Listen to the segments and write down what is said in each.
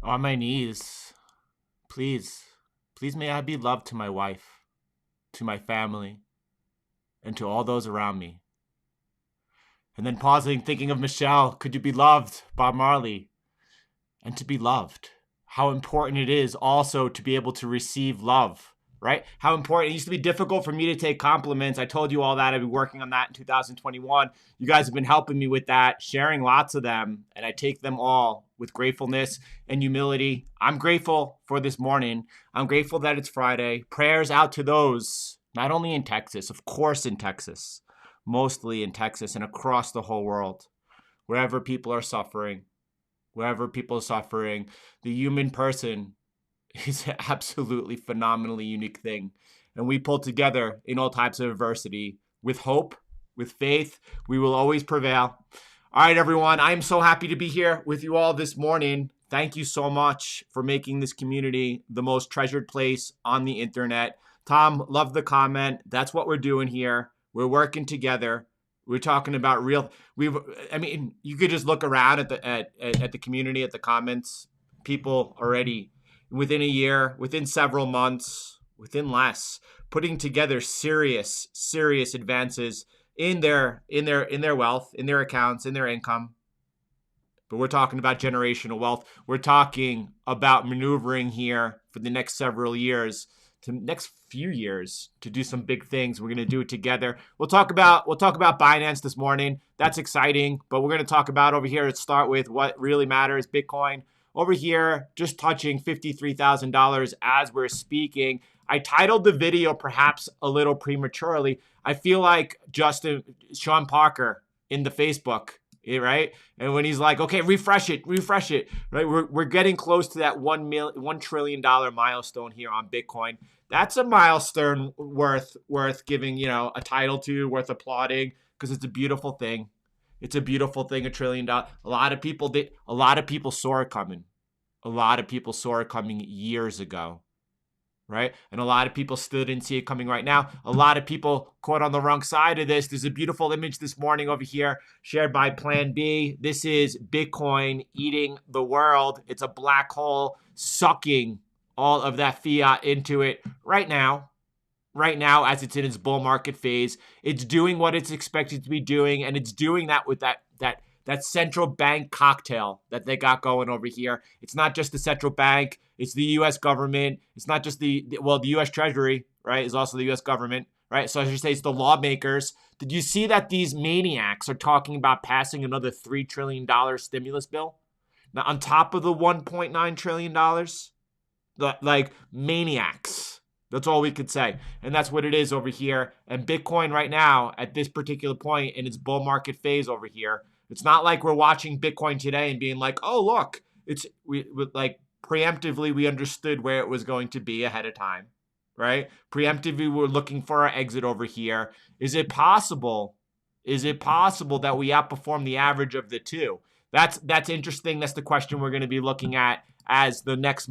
On my knees, please, please may I be loved to my wife, to my family, and to all those around me. And then pausing, thinking of Michelle, could you be loved, Bob Marley, and to be loved. How important it is also to be able to receive love, right? How important. It used to be difficult for me to take compliments. I told you all that. I've been working on that in 2021. You guys have been helping me with that, sharing lots of them, and I take them all with gratefulness and humility. I'm grateful for this morning. I'm grateful that it's Friday. Prayers out to those, not only in Texas, of course in Texas, mostly in Texas and across the whole world, wherever people are suffering. Wherever people are suffering, the human person is an absolutely phenomenally unique thing. And we pull together in all types of adversity with hope, with faith. We will always prevail. All right, everyone. I am so happy to be here with you all this morning. Thank you so much for making this community the most treasured place on the internet. Tom, love the comment. That's what we're doing here. We're working together. We're talking about real. You could just look around at the community, at the comments. People already within a year, within several months, within less, putting together serious advances in their wealth, in their accounts, in their income. But we're talking about generational wealth. We're talking about maneuvering here for the next several years, to next few years, to do some big things. We're going to do it together. We'll talk about Binance this morning. That's exciting. But we're going to talk about over here, let's start with what really matters, Bitcoin. Over here, just touching $53,000 as we're speaking. I titled the video perhaps a little prematurely. I feel like Sean Parker in the Facebook, right? And when he's like, okay, refresh it, right? We're getting close to that $1 trillion milestone here on Bitcoin. That's a milestone worth giving, a title to, worth applauding, because it's a beautiful thing. It's a beautiful thing, $1 trillion. A lot of people saw it coming. A lot of people saw it coming years ago, right? And a lot of people still didn't see it coming right now. A lot of people caught on the wrong side of this. There's a beautiful image this morning over here shared by Plan B. This is Bitcoin eating the world. It's a black hole sucking all of that fiat into it right now as it's in its bull market phase. It's doing what it's expected to be doing, and it's doing that with that central bank cocktail that they got going over here. It's not just the central bank, it's the US government. It's not just the US Treasury, right, is also the US government, right? So I should say it's the lawmakers. Did you see that these maniacs are talking about passing another $3 trillion stimulus bill? Now, on top of the $1.9 trillion, like maniacs. That's all we could say. And that's what it is over here. And Bitcoin right now, at this particular point in its bull market phase over here, it's not like we're watching Bitcoin today and being like, oh, look, preemptively, we understood where it was going to be ahead of time, right? Preemptively, we're looking for our exit over here. Is it possible that we outperform the average of the two? That's interesting. That's the question we're going to be looking at as the next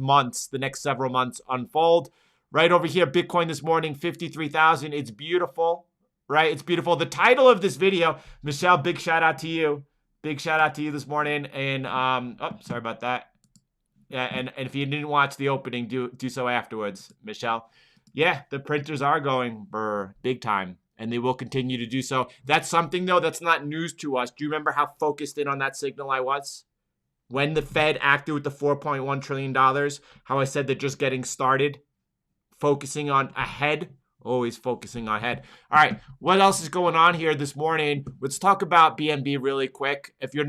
several months unfold. Right over here, Bitcoin this morning, 53,000. It's beautiful, right? It's beautiful. The title of this video, Michelle, big shout out to you. Big shout out to you this morning. And sorry about that. Yeah, and if you didn't watch the opening, do so afterwards, Michelle. Yeah, the printers are going big time, and they will continue to do so. That's something, though, that's not news to us. Do you remember how focused in on that signal I was? When the Fed acted with the $4.1 trillion, how I said they're just getting started, focusing on ahead, always focusing on ahead. All right, what else is going on here this morning? Let's talk about BNB really quick. If you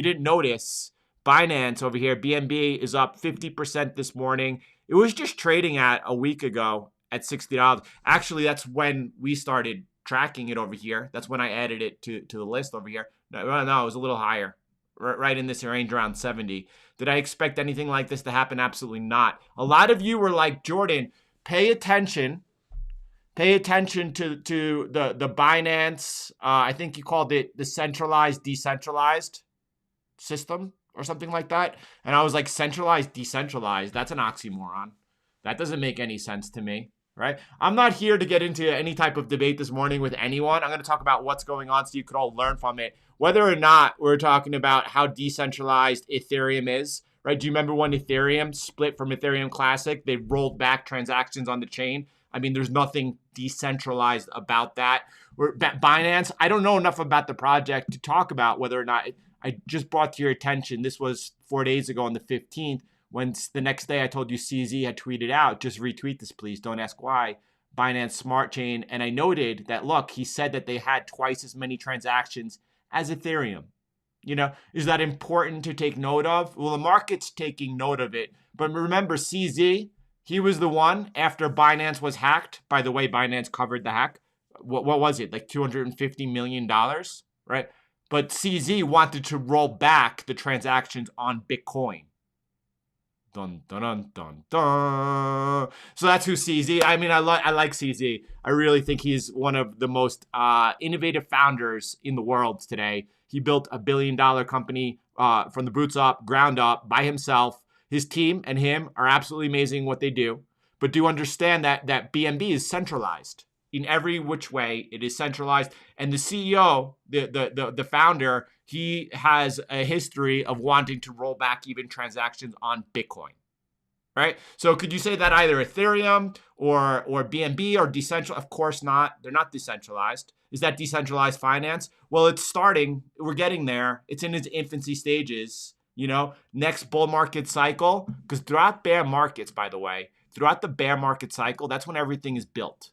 didn't notice, Binance over here, BNB is up 50% this morning. It was just trading at a week ago at $60. Actually, that's when we started tracking it over here. That's when I added it to the list over here. No, it was a little higher, right in this range around 70. Did I expect anything like this to happen? Absolutely not. A lot of you were like, Jordan, pay attention to the Binance. I think you called it the centralized, decentralized system or something like that. And I was like, centralized, decentralized. That's an oxymoron. That doesn't make any sense to me, right? I'm not here to get into any type of debate this morning with anyone. I'm going to talk about what's going on so you could all learn from it. Whether or not we're talking about how decentralized Ethereum is, right? Do you remember when Ethereum split from Ethereum Classic? They rolled back transactions on the chain. I mean, there's nothing decentralized about that. Binance, I don't know enough about the project to talk about whether or not I just brought to your attention. This was 4 days ago on the 15th, when the next day I told you CZ had tweeted out, just retweet this, please. Don't ask why. Binance Smart Chain. And I noted that, look, he said that they had twice as many transactions as Ethereum. You know, is that important to take note of? Well, the market's taking note of it. But remember, CZ, he was the one after Binance was hacked. By the way, Binance covered the hack. What was it? Like $250 million, right? But CZ wanted to roll back the transactions on Bitcoin. Dun, dun, dun, dun, dun. So that's who CZ. I mean, I like CZ. I really think he's one of the most innovative founders in the world today. He built a $1 billion company from the roots up, ground up, by himself. His team and him are absolutely amazing what they do. But do understand that BNB is centralized. In every which way, it is centralized. And the CEO, the founder, he has a history of wanting to roll back even transactions on Bitcoin, right? So could you say that either Ethereum or BNB are decentralized? Of course not. They're not decentralized. Is that decentralized finance? Well, it's starting. We're getting there. It's in its infancy stages. You know, next bull market cycle, because throughout bear markets, by the way, throughout the bear market cycle, that's when everything is built.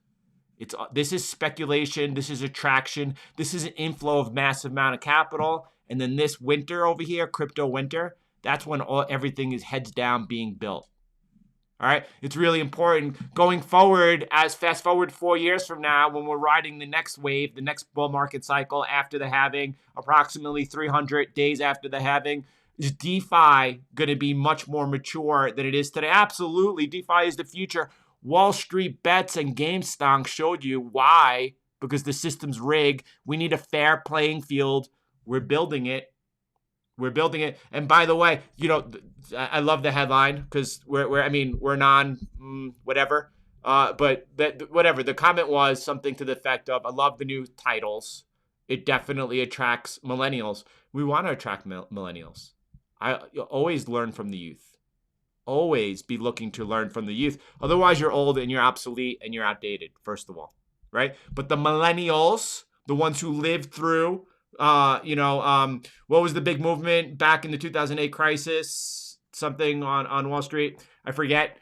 This is speculation. This is attraction. This is an inflow of massive amount of capital. And then this winter over here, crypto winter, that's when everything is heads down being built. All right. It's really important going forward, as fast forward 4 years from now, when we're riding the next wave, the next bull market cycle after the halving, approximately 300 days after the halving. Is DeFi going to be much more mature than it is today? Absolutely. DeFi is the future. Wall Street Bets and GameStop showed you why, because the system's rigged. We need a fair playing field. We're building it. We're building it. And by the way, you know, I love the headline because we're non whatever. But whatever. The comment was something to the effect of, I love the new titles. It definitely attracts millennials. We want to attract millennials. I always learn from the youth. Always be looking to learn from the youth. Otherwise, you're old and you're obsolete and you're outdated, first of all, right? But the millennials, the ones who lived through, what was the big movement back in the 2008 crisis? Something on Wall Street. I forget.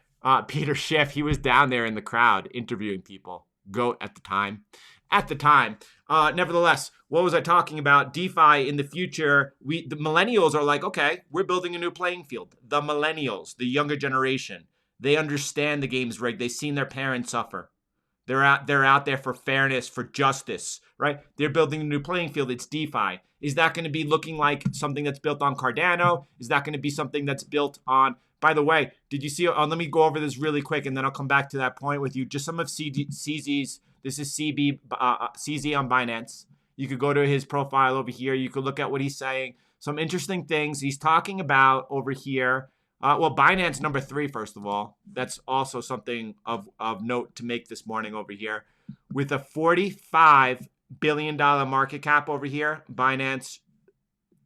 Peter Schiff, he was down there in the crowd interviewing people. GOAT at the time. Nevertheless, what was I talking about? DeFi in the future, the millennials are like, okay, we're building a new playing field. The millennials, the younger generation, they understand the game's rigged. They've seen their parents suffer. They're out there for fairness, for justice, right? They're building a new playing field. It's DeFi. Is that going to be looking like something that's built on Cardano? Is that going to be something that's built on? By the way, did you see? Let me go over this really quick, and then I'll come back to that point with you. Just some of CZ's. This is CZ on Binance. You could go to his profile over here. You could look at what he's saying. Some interesting things he's talking about over here. Binance number 3, first of all. That's also something of note to make this morning over here. With a $45 billion market cap over here, Binance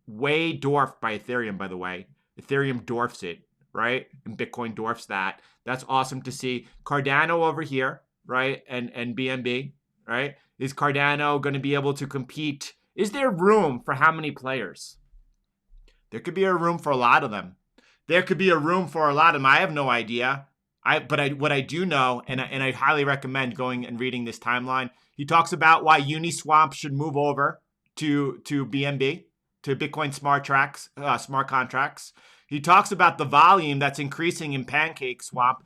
way dwarfed by Ethereum, by the way. Ethereum dwarfs it, right? And Bitcoin dwarfs that. That's awesome to see. Cardano over here, right? And BNB, right? Is Cardano going to be able to compete? Is there room for how many players? There could be a room for a lot of them. I have no idea. What I do know, and I highly recommend going and reading this timeline. He talks about why Uniswap should move over to BNB, to Bitcoin smart contracts. He talks about the volume that's increasing in PancakeSwap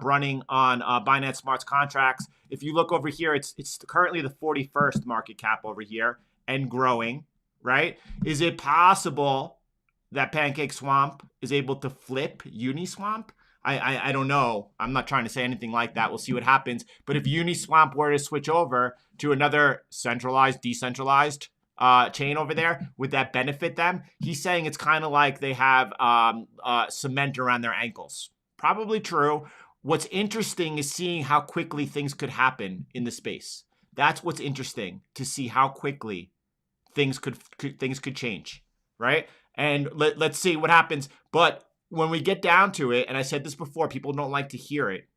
running on Binance Smart contracts. If you look over here, it's currently the 41st market cap over here and growing, right? Is it possible that PancakeSwap is able to flip Uniswap? I don't know. I'm not trying to say anything like that. We'll see what happens. But if Uniswap were to switch over to another centralized, decentralized chain over there, would that benefit them? He's saying it's kind of like they have cement around their ankles. Probably true. What's interesting is seeing how quickly things could happen in the space. That's what's interesting, to see how quickly things could change, right? And let's see what happens. But when we get down to it, and I said this before, people don't like to hear it.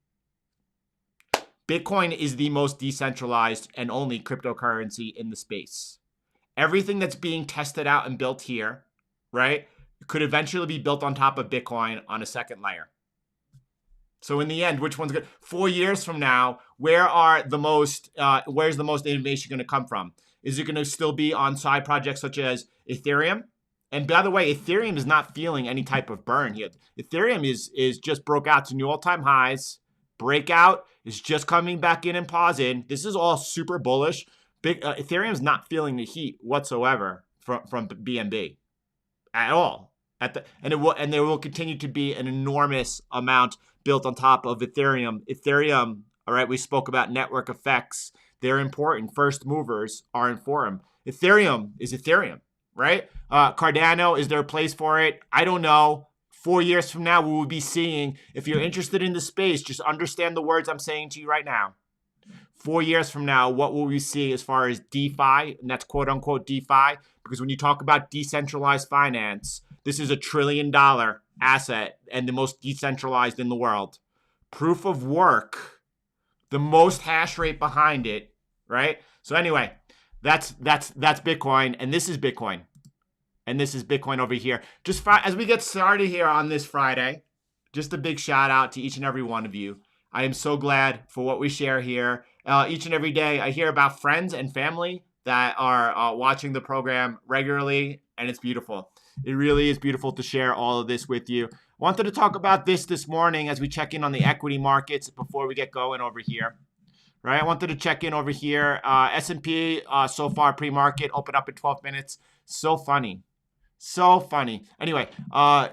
Bitcoin is the most decentralized and only cryptocurrency in the space. Everything that's being tested out and built here, right, could eventually be built on top of Bitcoin on a second layer. So in the end, which one's good? 4 years from now, where's the most innovation going to come from? Is it going to still be on side projects such as Ethereum? And by the way, Ethereum is not feeling any type of burn here. Ethereum is just broke out to new all-time highs. Breakout is just coming back in and pausing. This is all super bullish. Ethereum is not feeling the heat whatsoever from BNB at all. And there will continue to be an enormous amount built on top of Ethereum. Ethereum, all right, we spoke about network effects. They're important. First movers are in forum. Ethereum is Ethereum, right? Cardano, is there a place for it? I don't know. 4 years from now, we will be seeing, if you're interested in the space, just understand the words I'm saying to you right now. 4 years from now, what will we see as far as DeFi? And that's quote unquote DeFi, because when you talk about decentralized finance, this is $1 trillion asset and the most decentralized in the world. Proof of work, the most hash rate behind it, right? So anyway, that's Bitcoin, and this is Bitcoin. And this is Bitcoin over here. Just as we get started here on this Friday, just a big shout out to each and every one of you. I am so glad for what we share here. Each and every day, I hear about friends and family that are watching the program regularly, and it's beautiful. It really is beautiful to share all of this with you. Wanted to talk about this morning as we check in on the equity markets before we get going over here. Right, I wanted to check in over here. S&P so far pre-market opened up in 12 minutes. So funny. So funny. Anyway,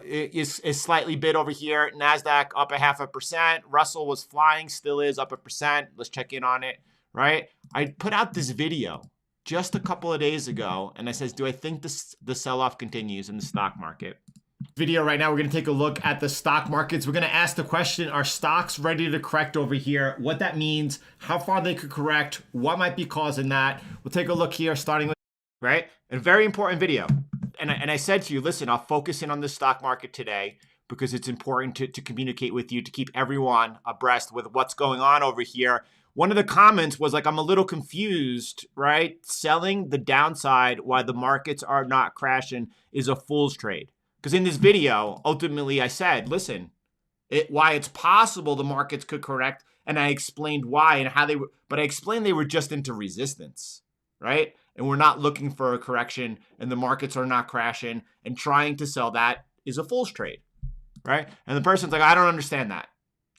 is slightly bid over here. Nasdaq up 0.5%. Russell was flying, still is up 1%. Let's check in on it, right? I put out this video just a couple of days ago, and I says, do I think the sell-off continues in the stock market? Video right now, we're going to take a look at the stock markets. We're going to ask the question, are stocks ready to correct over here? What that means, how far they could correct, what might be causing that. We'll take a look here, starting with, right? A very important video. And I said to you, listen, I'll focus in on the stock market today because it's important to communicate with you, to keep everyone abreast with what's going on over here. One of the comments was like, I'm a little confused, right? Selling the downside while the markets are not crashing is a fool's trade. Because in this video, ultimately I said, listen, why it's possible the markets could correct, and I explained why and how they were, but I explained they were just into resistance, right? And we're not looking for a correction, and the markets are not crashing, and trying to sell that is a fool's trade, right? And the person's like, I don't understand that.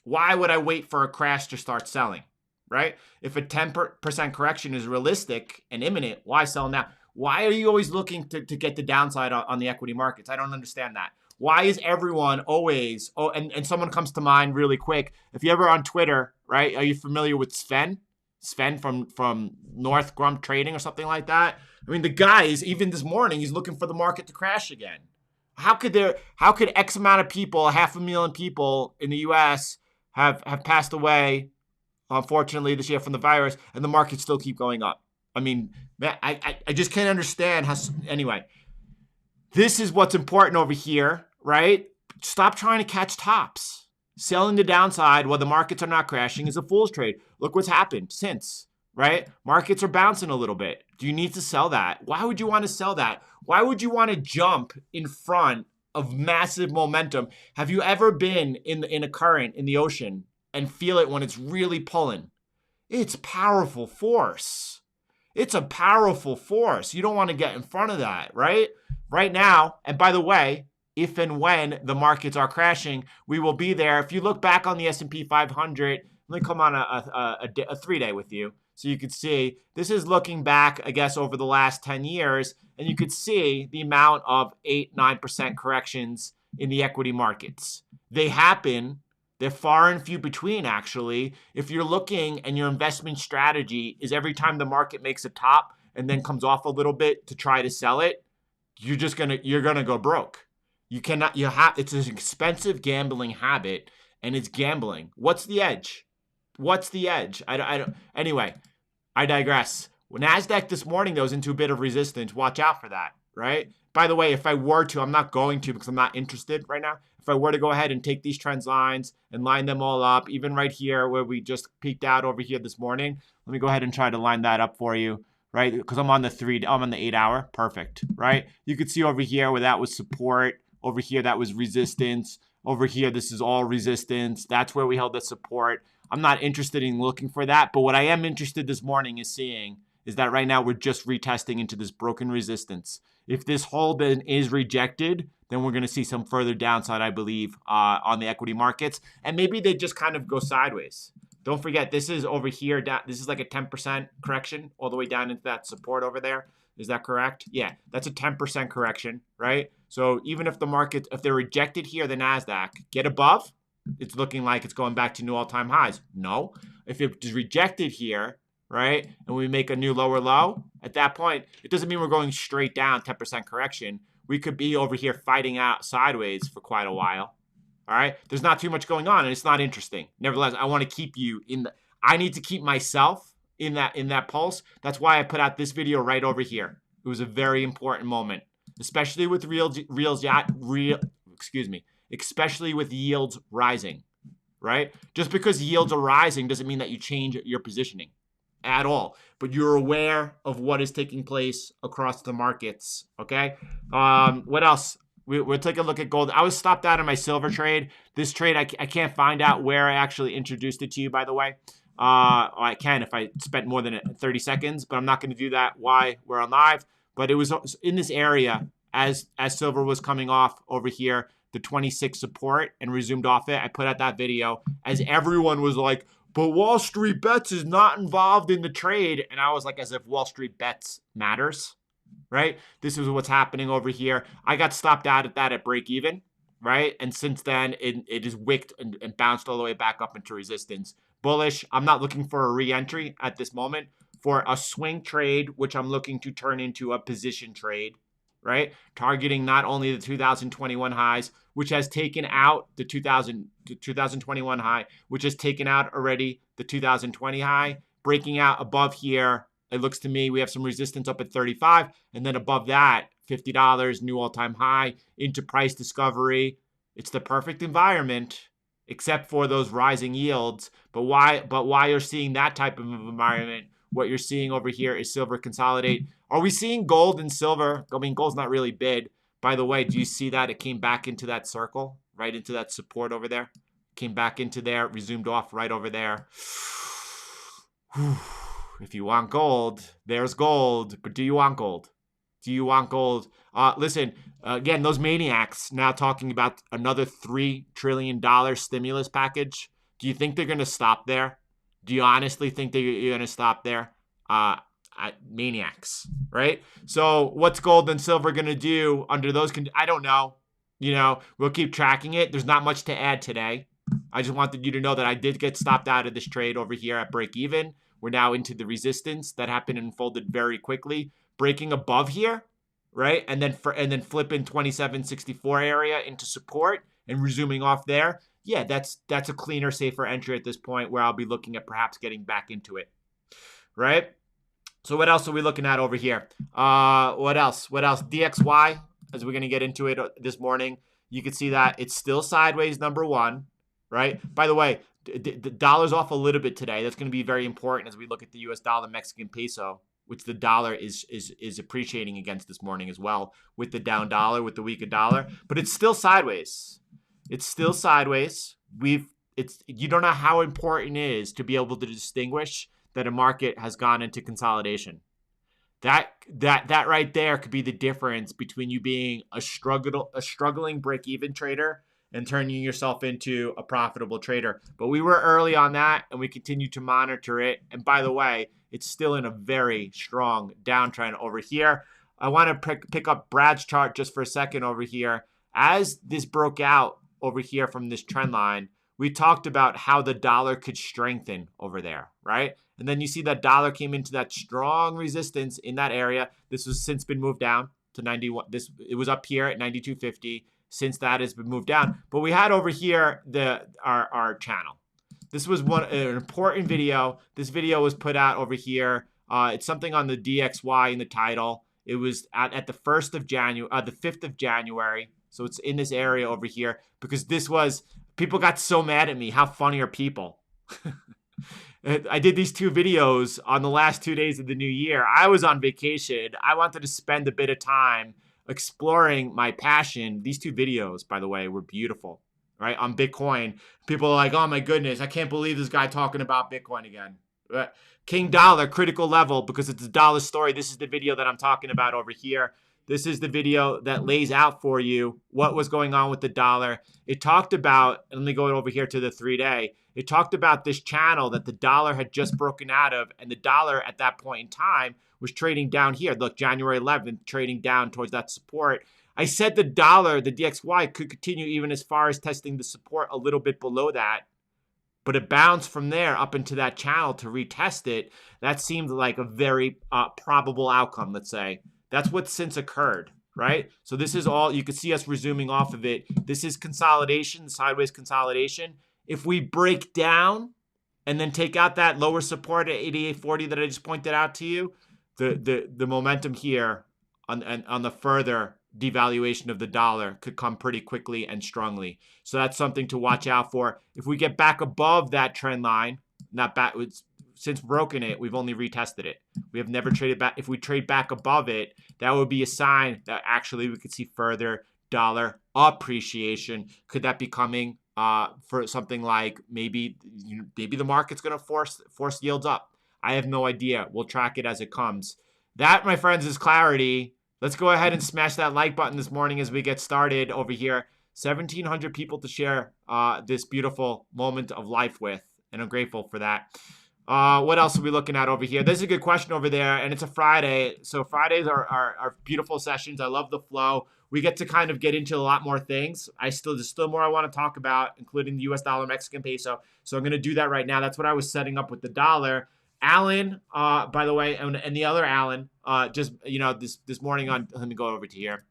Why would I wait for a crash to start selling, right? If a 10% correction is realistic and imminent, why sell now? Why are you always looking to get the downside on the equity markets? I don't understand that. Why is everyone always, and someone comes to mind really quick. If you're ever on Twitter, right, are you familiar with Sven? Sven from North Grump Trading or something like that. I mean, the guy is, even this morning, he's looking for the market to crash again. How could X amount of people, 500,000 people in the US have passed away, unfortunately, this year from the virus, and the markets still keep going up? I mean, I just can't understand how, anyway, this is what's important over here, right? Stop trying to catch tops. Selling the downside while the markets are not crashing is a fool's trade. Look what's happened since, right? Markets are bouncing a little bit. Do you need to sell that? Why would you want to sell that? Why would you want to jump in front of massive momentum? Have you ever been in a current in the ocean and feel it when it's really pulling? It's powerful force. It's a powerful force. You don't want to get in front of that, right? Right now, and by the way, if and when the markets are crashing, we will be there. If you look back on the S&P 500, let me come on a 3-day with you so you could see. This is looking back, I guess, over the last 10 years, and you could see the amount of 8-9% corrections in the equity markets. They happen. They're far and few between, actually. If you're looking and your investment strategy is every time the market makes a top and then comes off a little bit to try to sell it, you're gonna go broke. It's an expensive gambling habit, and it's gambling. What's the edge? Anyway, I digress. Nasdaq this morning, though, is into a bit of resistance. Watch out for that. right? By the way, if I were to, I'm not going to because I'm not interested right now. If I were to go ahead and take these trend lines and line them all up, even right here where we just peaked out over here this morning, let me go ahead and try to line that up for you, right? Because I'm on the 8 hour, perfect, right? You could see over here where that was support, over here that was resistance, over here this is all resistance. That's where we held the support. I'm not interested in looking for that, but what I am interested this morning is seeing is that right now we're just retesting into this broken resistance. If this hold then is rejected, then we're going to see some further downside, I believe, on the equity markets. And maybe they just kind of go sideways. Don't forget, this is over here. This is like a 10% correction all the way down into that support over there. Is that correct? Yeah, that's a 10% correction, right? So even if the market, if they're rejected here, the Nasdaq, get above, it's looking like it's going back to new all-time highs. No. If it is rejected here, right, and we make a new lower low, at that point, it doesn't mean we're going straight down 10% correction. We could be over here fighting out sideways for quite a while. All right. There's not too much going on and it's not interesting. Nevertheless, I want to keep you in the, I need to keep myself in that pulse. That's why I put out this video right over here. It was a very important moment, especially with especially with yields rising, right? Just because yields are rising doesn't mean that you change your positioning at all, but you're aware of what is taking place across the markets. Okay. What else? We'll take a look at gold. I was stopped out of my silver trade. This trade, I can't find out where I actually introduced it to you, by the way. I can if I spent more than 30 seconds, but I'm not going to do that. Why? We're on live. But it was in this area as silver was coming off over here, the 26 support, and resumed off it. I put out that video as everyone was like, but Wall Street Bets is not involved in the trade. And I was like, as if Wall Street Bets matters. Right? This is what's happening over here. I got stopped out at that at break even, right? And since then, it is wicked and bounced all the way back up into resistance. Bullish. I'm not looking for a re-entry at this moment. For a swing trade, which I'm looking to turn into a position trade, right? Targeting not only the 2021 highs, which has taken out the 2021 high, which has taken out already the 2020 high, breaking out above here. It looks to me we have some resistance up at 35, and then above that, $50, new all-time high, into price discovery. It's the perfect environment, except for those rising yields. But why you're seeing that type of environment, what you're seeing over here is silver consolidate. Are we seeing gold and silver? I mean, gold's not really bid. By the way, do you see that? It came back into that circle, right into that support over there. Came back into there, resumed off right over there. If you want gold, there's gold. But do you want gold? Do you want gold? Listen, again, those maniacs now talking about another $3 trillion stimulus package. Do you think they're going to stop there? Do you honestly think they're going to stop there? Maniacs, right? So what's gold and silver going to do under those conditions? I don't know. You know, we'll keep tracking it. There's not much to add today. I just wanted you to know that I did get stopped out of this trade over here at break even. We're now into the resistance that happened and unfolded very quickly, breaking above here, right? And then flipping 2764 area into support and resuming off there. Yeah, that's a cleaner, safer entry at this point where I'll be looking at perhaps getting back into it, right? So what else are we looking at over here? What else? DXY, as we're going to get into it this morning, you can see that it's still sideways, number one, right? By the way, the dollar's off a little bit today. That's going to be very important as we look at the U.S. dollar, Mexican peso, which the dollar is appreciating against this morning as well, with the down dollar, with the weaker dollar. But it's still sideways. It's still sideways. You don't know how important it is to be able to distinguish that a market has gone into consolidation. That right there could be the difference between you being a struggling break-even trader and turning yourself into a profitable trader. But we were early on that, and we continue to monitor it. And by the way, it's still in a very strong downtrend over here. I want to pick up Brad's chart just for a second over here. As this broke out over here from this trend line, we talked about how the dollar could strengthen over there, right? And then you see that dollar came into that strong resistance in that area. This has since been moved down to 91. It was up here at 92.50. Since that has been moved down. But we had over here our channel. This was an important video. This video was put out over here. It's something on the DXY in the title. It was at the 1st of January, the 5th of January. So it's in this area over here because people got so mad at me. How funny are people? I did these 2 videos on the last 2 days of the new year. I was on vacation. I wanted to spend a bit of time exploring my passion. These 2 videos, by the way, were beautiful, right? On Bitcoin. People are like, oh my goodness, I can't believe this guy talking about Bitcoin again. King Dollar, critical level, because it's a dollar story. This is the video that I'm talking about over here. This is the video that lays out for you what was going on with the dollar. It talked about, let me go over here to the 3-day. It talked about this channel that the dollar had just broken out of, and the dollar at that point in time was trading down here. Look, January 11th, trading down towards that support. I said the dollar, the DXY, could continue even as far as testing the support a little bit below that. But it bounced from there up into that channel to retest it. That seemed like a very probable outcome, let's say. That's what since occurred, right? So this is all, you can see us resuming off of it. This is consolidation, sideways consolidation. If we break down and then take out that lower support at 88.40 that I just pointed out to you, the momentum here on the further devaluation of the dollar could come pretty quickly and strongly. So that's something to watch out for. If we get back above that trend line, not back, since broken it, we've only retested it. We have never traded back. If we trade back above it, that would be a sign that actually we could see further dollar appreciation. Could that be coming for something like maybe the market's going to force yields up? I have no idea. We'll track it as it comes. That, my friends, is clarity. Let's go ahead and smash that like button this morning as we get started over here. 1,700 people to share this beautiful moment of life with, and I'm grateful for that. What else are we looking at over here? There's a good question over there, and it's a Friday. So Fridays are beautiful sessions. I love the flow. We get to kind of get into a lot more things. There's still more I want to talk about, including the US dollar, Mexican peso. So I'm going to do that right now. That's what I was setting up with the dollar. Alan, by the way, and the other Alan, just, this morning let me go over to here.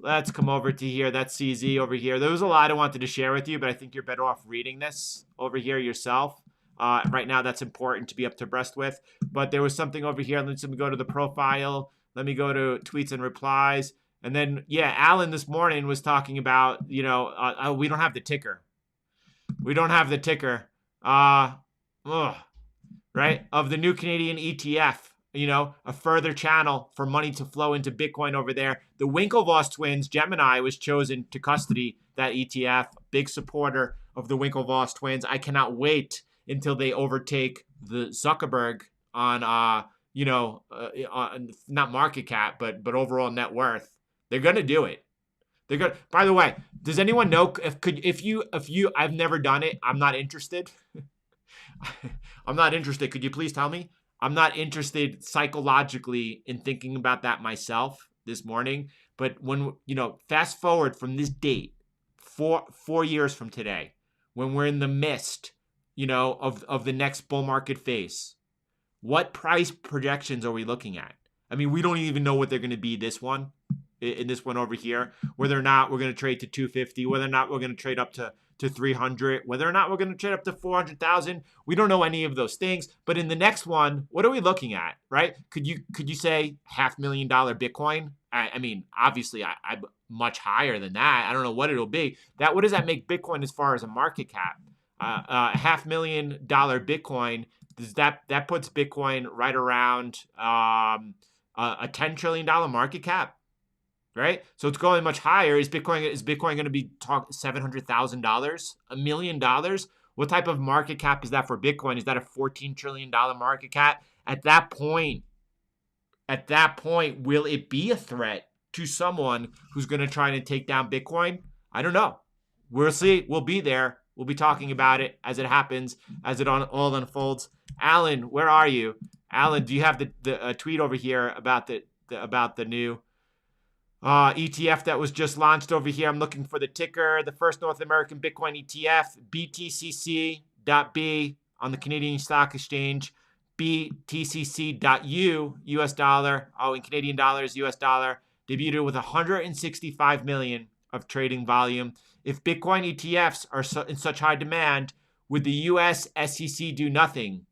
Let's come over to here. That's CZ over here. There was a lot I wanted to share with you, but I think you're better off reading this over here yourself. Right now, that's important to be up to breast with. But there was something over here. Let me go to the profile. Let me go to tweets and replies. And then, Alan this morning was talking about, we don't have the ticker. We don't have the ticker. Right? Of the new Canadian ETF, a further channel for money to flow into Bitcoin over there. The Winklevoss twins, Gemini, was chosen to custody that ETF. Big supporter of the Winklevoss twins. I cannot wait until they overtake the Zuckerberg on, not market cap, but overall net worth. They're gonna do it. They're gonna. By the way, does anyone know if you? I've never done it. I'm not interested. I'm not interested. Could you please tell me? I'm not interested psychologically in thinking about that myself this morning. But when, fast forward from this date, 4 years from today, when we're in the midst, of the next bull market phase, what price projections are we looking at? I mean, we don't even know what they're going to be in this one over here, whether or not we're going to trade to 250, whether or not we're going to trade up to 300, whether or not we're going to trade up to 400,000. We don't know any of those things. But in the next one, what are we looking at, right? Could you say $500,000 Bitcoin? I mean, obviously, I'm much higher than that. I don't know what it'll be. What does that make Bitcoin as far as a market cap? $500,000 Bitcoin, that puts Bitcoin right around a $10 trillion market cap. Right? So it's going much higher. Is Bitcoin going to be $700,000, $1 million? What type of market cap is that for Bitcoin? Is that a $14 trillion market cap? At that point, will it be a threat to someone who's going to try to take down Bitcoin? I don't know. We'll see. We'll be there. We'll be talking about it as it happens, as it all unfolds. Alan, where are you? Alan, do you have the tweet over here about the new ETF that was just launched over here? I'm looking for the ticker. The first North American Bitcoin ETF, BTCC.B on the Canadian Stock Exchange, BTCC.U, US dollar, in Canadian dollars, US dollar, debuted with 165 million of trading volume. If Bitcoin ETFs are in such high demand, would the US SEC do nothing?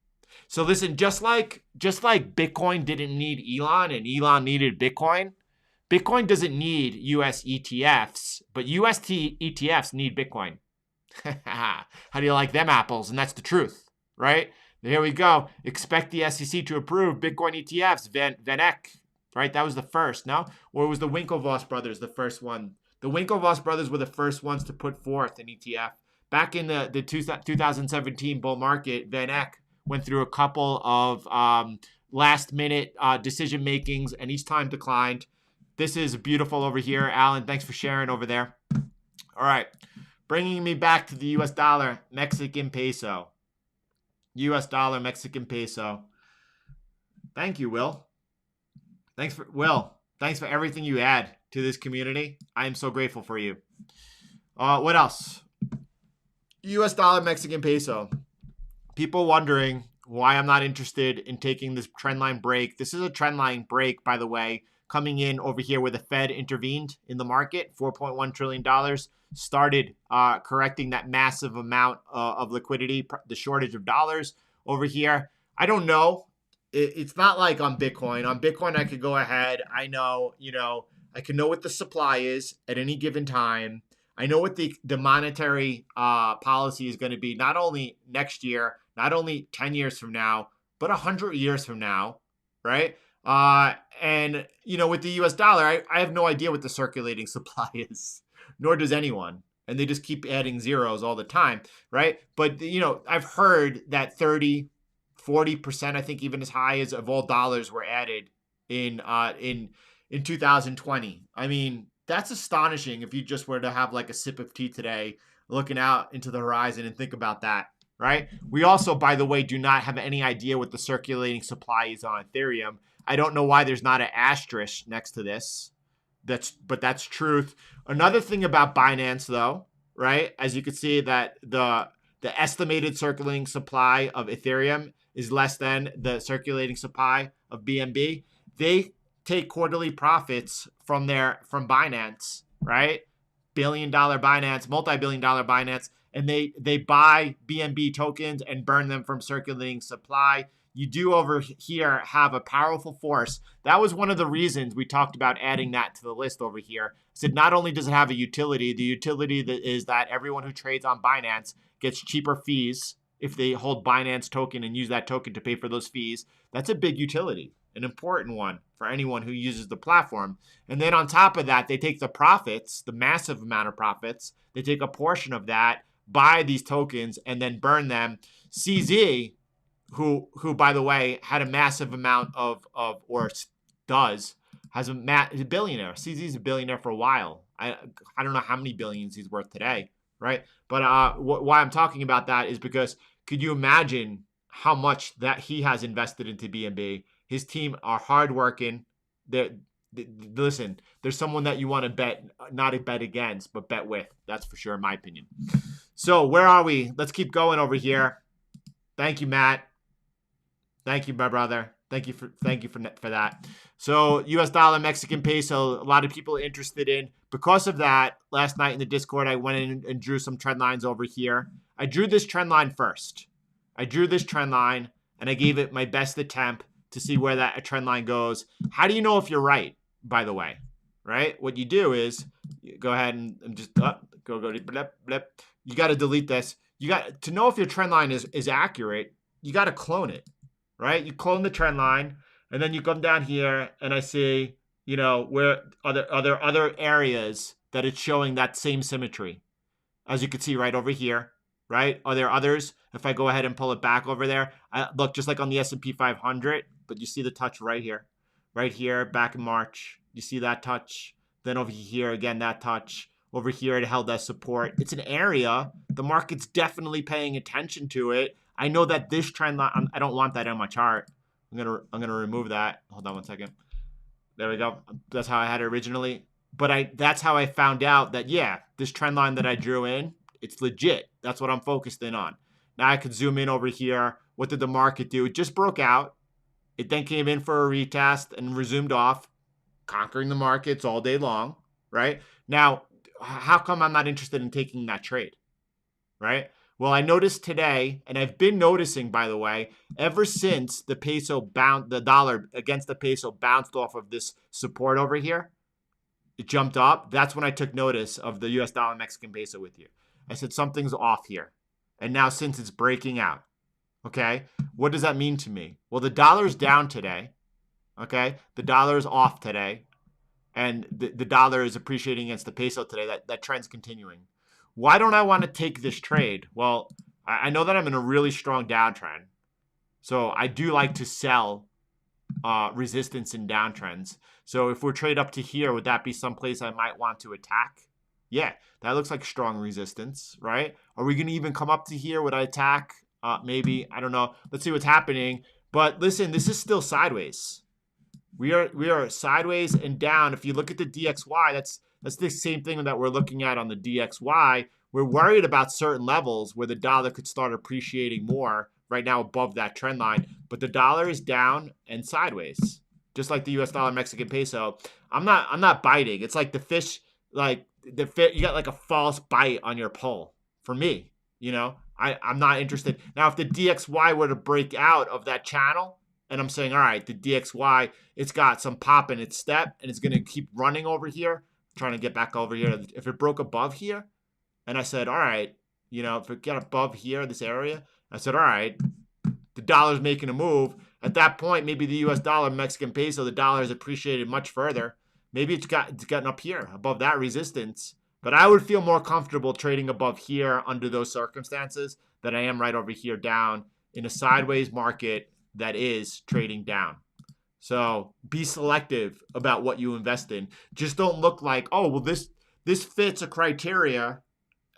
So listen, just like Bitcoin didn't need Elon and Elon needed Bitcoin, Bitcoin doesn't need US ETFs, but US ETFs need Bitcoin. How do you like them apples? And that's the truth, right? Here we go. Expect the SEC to approve Bitcoin ETFs. Van Eck, right? That was the first, no? Or was the Winklevoss brothers the first one? The Winklevoss brothers were the first ones to put forth an ETF. Back in the 2017 bull market, Van Eck went through a couple of last minute decision makings and each time declined. This is beautiful over here. Alan, thanks for sharing over there. All right. Bringing me back to the US dollar, Mexican peso. US dollar, Mexican peso. Thank you, Will. Thanks for everything you add to this community. I am so grateful for you. What else? US dollar, Mexican peso. People wondering why I'm not interested in taking this trendline break. This is a trendline break, by the way, coming in over here where the Fed intervened in the market. $4.1 trillion started correcting that massive amount of liquidity, the shortage of dollars over here. I don't know. It's not like on Bitcoin. On Bitcoin, I could go ahead. I know, I can know what the supply is at any given time. I know what the monetary policy is going to be, not only next year, not only 10 years from now, but 100 years from now, right? And, with the US dollar, I have no idea what the circulating supply is, nor does anyone. And they just keep adding zeros all the time, right? But, I've heard that 40%, I think even as high as of all dollars were added in 2020. I mean, that's astonishing if you just were to have like a sip of tea today, looking out into the horizon and think about that, right? We also, by the way, do not have any idea what the circulating supply is on Ethereum. I don't know why there's not an asterisk next to this. But that's truth. Another thing about Binance, though, right? As you can see that the estimated circulating supply of Ethereum is less than the circulating supply of BNB. They take quarterly profits from Binance, right? Billion-dollar Binance, multi-billion-dollar Binance, and they buy BNB tokens and burn them from circulating supply. You do over here have a powerful force. That was one of the reasons we talked about adding that to the list over here. I said not only does it have a utility, the utility is that everyone who trades on Binance gets cheaper fees if they hold Binance token and use that token to pay for those fees. That's a big utility, an important one for anyone who uses the platform. And then on top of that, they take the profits, the massive amount of profits, they take a portion of that, buy these tokens, and then burn them. CZ, who by the way, had a massive amount of or does, has is a billionaire. CZ's a billionaire for a while. I don't know how many billions he's worth today, right? But why I'm talking about that is because could you imagine how much that he has invested into BNB? His team are hardworking. Listen, there's someone that you want to bet, not bet against, but bet with. That's for sure, in my opinion. So where are we? Let's keep going over here. Thank you, Matt. Thank you, my brother. Thank you for that. So US dollar, Mexican peso, a lot of people are interested in. Because of that, last night in the Discord, I went in and drew some trend lines over here. I drew this trend line first. I drew this trend line, and I gave it my best attempt to see where that trend line goes. How do you know if you're right, by the way? Right? What you do is you go ahead and just go blip, blip. You got to delete this. You got to know if your trend line is accurate. You got to clone it, right? You clone the trend line, and then you come down here, and I see, where are there other areas that it's showing that same symmetry, as you can see right over here, right? Are there others? If I go ahead and pull it back over there, look, just like on the S&P 500, but you see the touch right here, back in March. You see that touch. Then over here, again, that touch. Over here, it held as support. It's an area. The market's definitely paying attention to it. I know that this trend line, I don't want that on my chart. I'm gonna remove that. Hold on one second. There we go. That's how I had it originally. But that's how I found out that, yeah, this trend line that I drew in, it's legit. That's what I'm focused in on. Now I could zoom in over here. What did the market do? It just broke out. It then came in for a retest and resumed off, conquering the markets all day long, right? Now, how come I'm not interested in taking that trade, right? Well, I noticed today, and I've been noticing, by the way, ever since the dollar against the peso bounced off of this support over here, it jumped up. That's when I took notice of the US dollar Mexican peso with you. I said something's off here. And now since it's breaking out, okay, what does that mean to me? Well, the dollar's down today, okay? The dollar is off today, and the dollar is appreciating against the peso today. That trend's continuing. Why don't I want to take this trade? Well, I know that I'm in a really strong downtrend. So I do like to sell resistance in downtrends. So if we're trade up to here, would that be someplace I might want to attack? Yeah, that looks like strong resistance, right? Are we going to even come up to here? Would I attack? Maybe. I don't know. Let's see what's happening. But listen, this is still sideways. We are sideways and down. If you look at the DXY, that's the same thing that we're looking at on the DXY. We're worried about certain levels where the dollar could start appreciating more right now above that trend line. But the dollar is down and sideways, just like the US dollar Mexican peso. I'm not biting. It's like the fish, you got like a false bite on your pole. For me, I'm not interested. Now, if the DXY were to break out of that channel, and I'm saying, all right, the DXY, it's got some pop in its step, and it's going to keep running over here, trying to get back over here. If it broke above here, and I said, all right, if it got above here, this area, I said, all right, the dollar's making a move. At that point, maybe the US dollar, Mexican peso, the dollar has appreciated much further. Maybe it's gotten up here, above that resistance. But I would feel more comfortable trading above here under those circumstances than I am right over here down in a sideways market that is trading down. So be selective about what you invest in. Just don't look like, oh, well, this fits a criteria.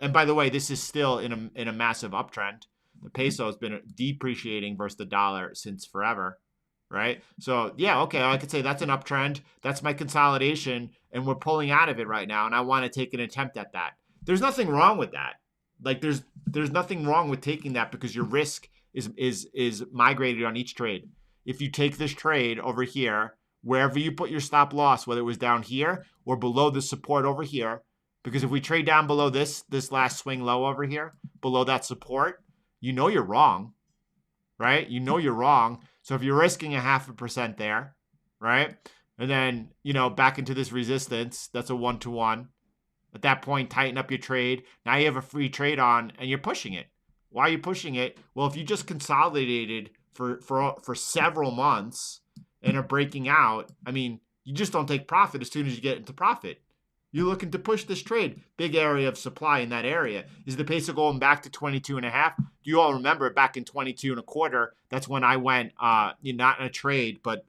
And by the way, this is still in a massive uptrend. The peso has been depreciating versus the dollar since forever, right? So yeah, okay, I could say that's an uptrend. That's my consolidation, and we're pulling out of it right now, and I want to take an attempt at that. There's nothing wrong with that. Like there's nothing wrong with taking that because your risk is migrated on each trade. If you take this trade over here, wherever you put your stop loss, whether it was down here or below the support over here, because if we trade down below this last swing low over here, below that support, you're wrong, right? You're wrong. So if you're risking 0.5% there, right? And then, back into this resistance, that's a 1-to-1. At that point, tighten up your trade. Now you have a free trade on and you're pushing it. Why are you pushing it? Well, if you just consolidated for several months and are breaking out, you just don't take profit as soon as you get into profit. You're looking to push this trade. Big area of supply in that area. Is the peso going back to 22.5? Do you all remember back in 22.25? That's when I went, not in a trade, but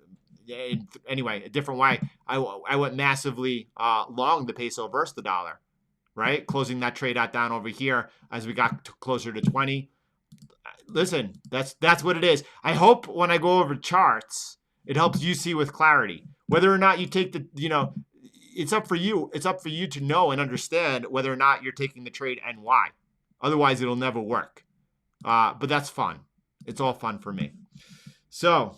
anyway, a different way. I went massively long the peso versus the dollar, right? Closing that trade out down over here as we got closer to 20. Listen, that's what it is. I hope when I go over charts, it helps you see with clarity. Whether or not you take it's up for you. It's up for you to know and understand whether or not you're taking the trade and why. Otherwise, it'll never work. But that's fun. It's all fun for me. So,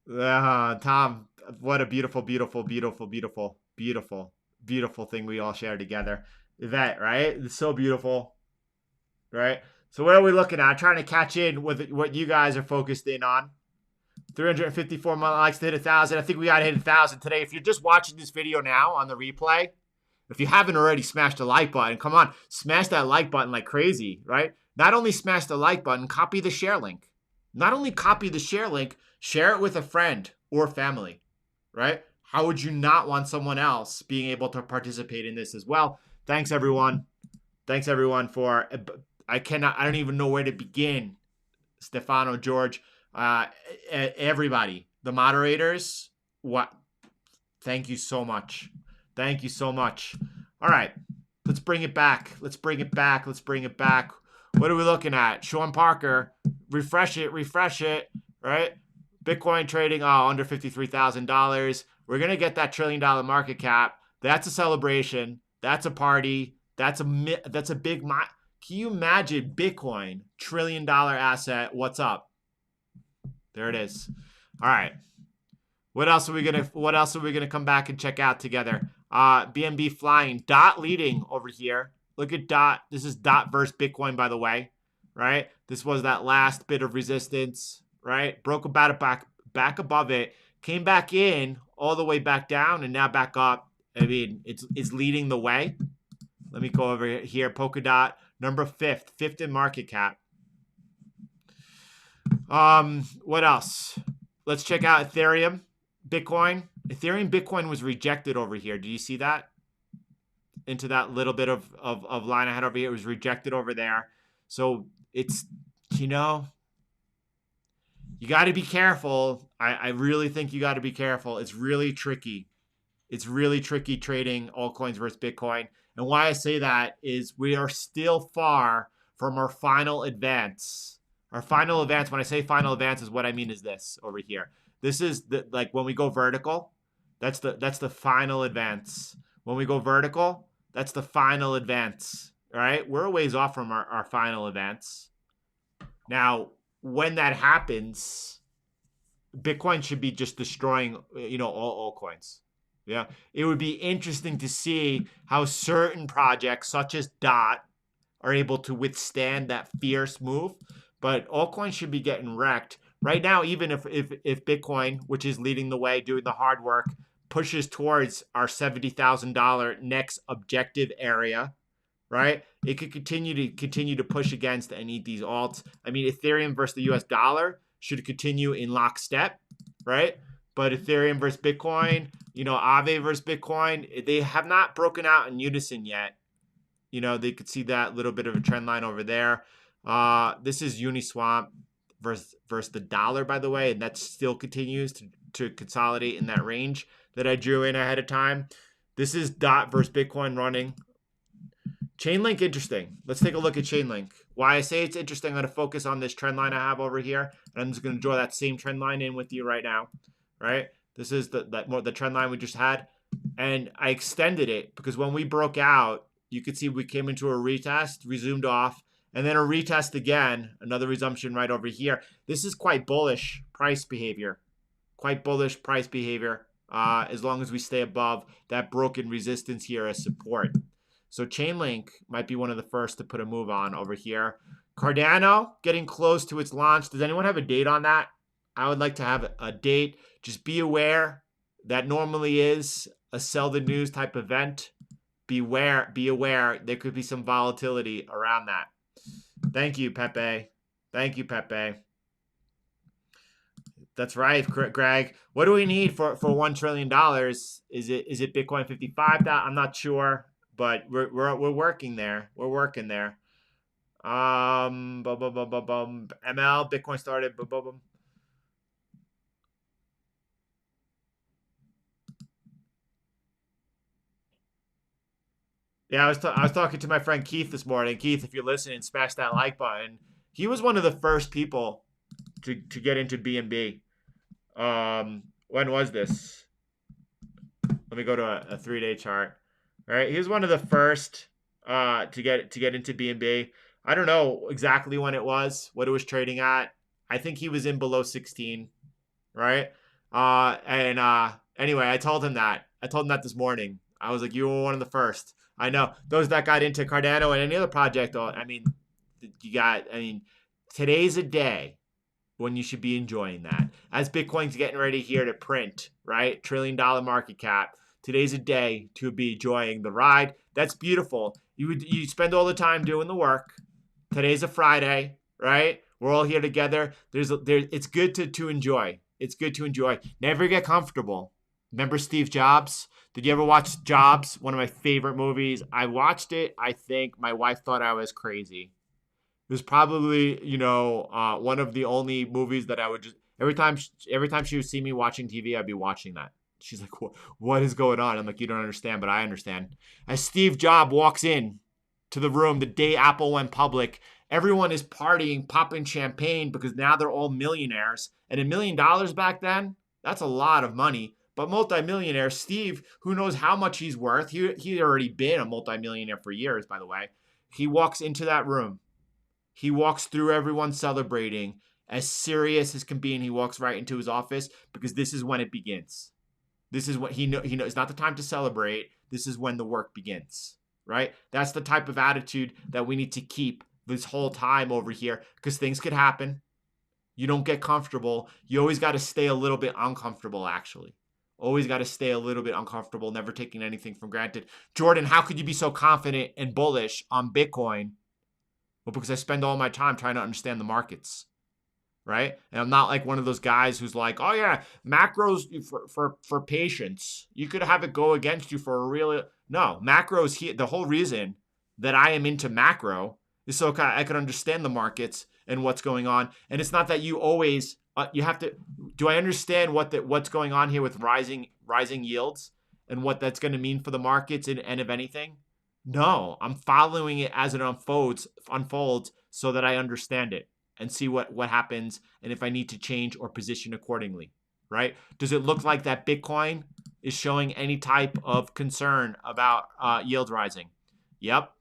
Tom, what a beautiful, beautiful, beautiful, beautiful, beautiful, beautiful thing we all share together. Yvette, right? It's so beautiful, right? So what are we looking at? I'm trying to catch in with what you guys are focused in on. 354 likes to hit 1,000. I think we got to hit 1,000 today. If you're just watching this video now on the replay, if you haven't already smashed the like button, come on, smash that like button like crazy, right? Not only smash the like button, copy the share link. Not only copy the share link, share it with a friend or family, right? How would you not want someone else being able to participate in this as well? Thanks, everyone. Thanks, everyone, for... I don't even know where to begin. Stefano, George, everybody, the moderators, thank you so much. Thank you so much. All right, let's bring it back. Let's bring it back. What are we looking at? Sean Parker, refresh it, right? Bitcoin trading under $53,000. We're going to get that $1 trillion market cap. That's a celebration. That's a party. That's a big... Can you imagine Bitcoin, $1 trillion asset? What's up? There it is. All right. What else are we gonna come back and check out together? BNB flying. Dot leading over here. Look at Dot. This is Dot versus Bitcoin, by the way, right? This was that last bit of resistance, right? Broke about it back above it, came back in all the way back down, and now back up. I mean, it's leading the way. Let me go over here. Polkadot, number fifth in market cap. What else? Let's check out Ethereum, Bitcoin. Bitcoin was rejected over here. Do you see that? Into that little bit of line I had over here. It was rejected over there. So it's, you know, you got to be careful. I really think you got to be careful. It's really tricky. It's really tricky trading altcoins versus Bitcoin. And why I say that is we are still far from our final advance. Our final advance, when I say final advance, is what I mean is this over here. This is like when we go vertical, that's the final advance. When we go vertical, that's the final advance. All right, we're a ways off from our final advance. Now, when that happens, Bitcoin should be just destroying, all altcoins. Yeah, it would be interesting to see how certain projects such as DOT are able to withstand that fierce move, but altcoins should be getting wrecked right now. Even if Bitcoin, which is leading the way, doing the hard work, pushes towards our $70,000 next objective area, right? It could continue to push against and eat these alts. I mean, Ethereum versus the US dollar should continue in lockstep, right? But Ethereum versus Bitcoin, Aave versus Bitcoin, they have not broken out in unison yet. They could see that little bit of a trend line over there. This is Uniswap versus the dollar, by the way, and that still continues to consolidate in that range that I drew in ahead of time. This is DOT versus Bitcoin running. Chainlink, interesting. Let's take a look at Chainlink. Why I say it's interesting, I'm going to focus on this trend line I have over here, and I'm just going to draw that same trend line in with you right now. Right? This is the trend line we just had, and I extended it because when we broke out, you could see we came into a retest, resumed off, and then a retest again, another resumption right over here. This is quite bullish price behavior. Quite bullish price behavior as long as we stay above that broken resistance here as support. So Chainlink might be one of the first to put a move on over here. Cardano getting close to its launch. Does anyone have a date on that? I would like to have a date. Just be aware that normally is a sell the news type event. Be aware there could be some volatility around that. Thank you, Pepe. Thank you, Pepe. That's right, Greg. What do we need for $1 trillion? Is it Bitcoin 55? I'm not sure, but we're working there. We're working there. ML Bitcoin started. Yeah, I was talking to my friend Keith this morning. Keith, if you're listening, smash that like button. He was one of the first people to get into BNB. When was this? Let me go to a 3-day chart. All right, he was one of the first to get into BNB. I don't know exactly when it was, what it was trading at. I think he was in below 16, right? Anyway, I told him that. This morning. I was like, you were one of the first. I know those that got into Cardano and any other project. Today's a day when you should be enjoying that. As Bitcoin's getting ready here to print, right? $1 trillion market cap. Today's a day to be enjoying the ride. That's beautiful. You spend all the time doing the work. Today's a Friday, right? We're all here together. It's good to enjoy. It's good to enjoy. Never get comfortable. Remember Steve Jobs? Did you ever watch Jobs? One of my favorite movies. I watched it. I think my wife thought I was crazy. It was probably, one of the only movies that I would just every time she would see me watching TV, I'd be watching that. She's like, "What is going on?" I'm like, "You don't understand, but I understand." As Steve Jobs walks in to the room the day Apple went public, everyone is partying, popping champagne because now they're all millionaires. And $1 million back then, that's a lot of money. But multimillionaire Steve, who knows how much he's worth? He'd already been a multimillionaire for years, by the way. He walks into that room. He walks through everyone celebrating, as serious as can be, and he walks right into his office because this is when it begins. This is what he knows. It's not the time to celebrate. this is when the work begins, right? That's the type of attitude that we need to keep this whole time over here, because things could happen. You don't get comfortable. You always got to stay a little bit uncomfortable, actually. Always got to stay a little bit uncomfortable, never taking anything for granted. Jordan, how could you be so confident and bullish on Bitcoin? Well, because I spend all my time trying to understand the markets, right? And I'm not like one of those guys who's like, oh yeah, macros for patience. You could have it go against you for a real. No, macros here. The whole reason that I am into macro is so I can understand the markets and what's going on. And it's not that you always you have to. Do I understand what's going on here with rising yields and what that's going to mean for the markets and if anything? No, I'm following it as it unfolds so that I understand it and see what happens and if I need to change or position accordingly, right? Does it look like that Bitcoin is showing any type of concern about yield rising? Yep.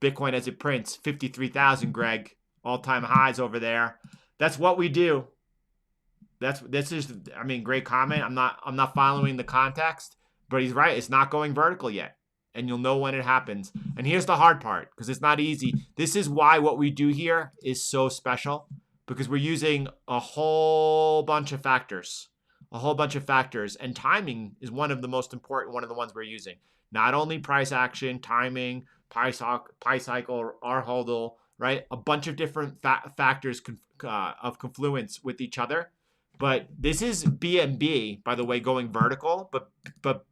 Bitcoin as it prints, 53,000, Greg. All-time highs over there. That's what we do. This is, I mean, great comment. I'm not following the context, but he's right. It's not going vertical yet. And you'll know when it happens. And here's the hard part, because it's not easy. This is why what we do here is so special, because we're using a whole bunch of factors. And timing is one of the most important, one of the ones we're using. Not only price action, timing, pi cycle, R-hodl, right? A bunch of different factors of confluence with each other. But this is BNB, by the way, going vertical, but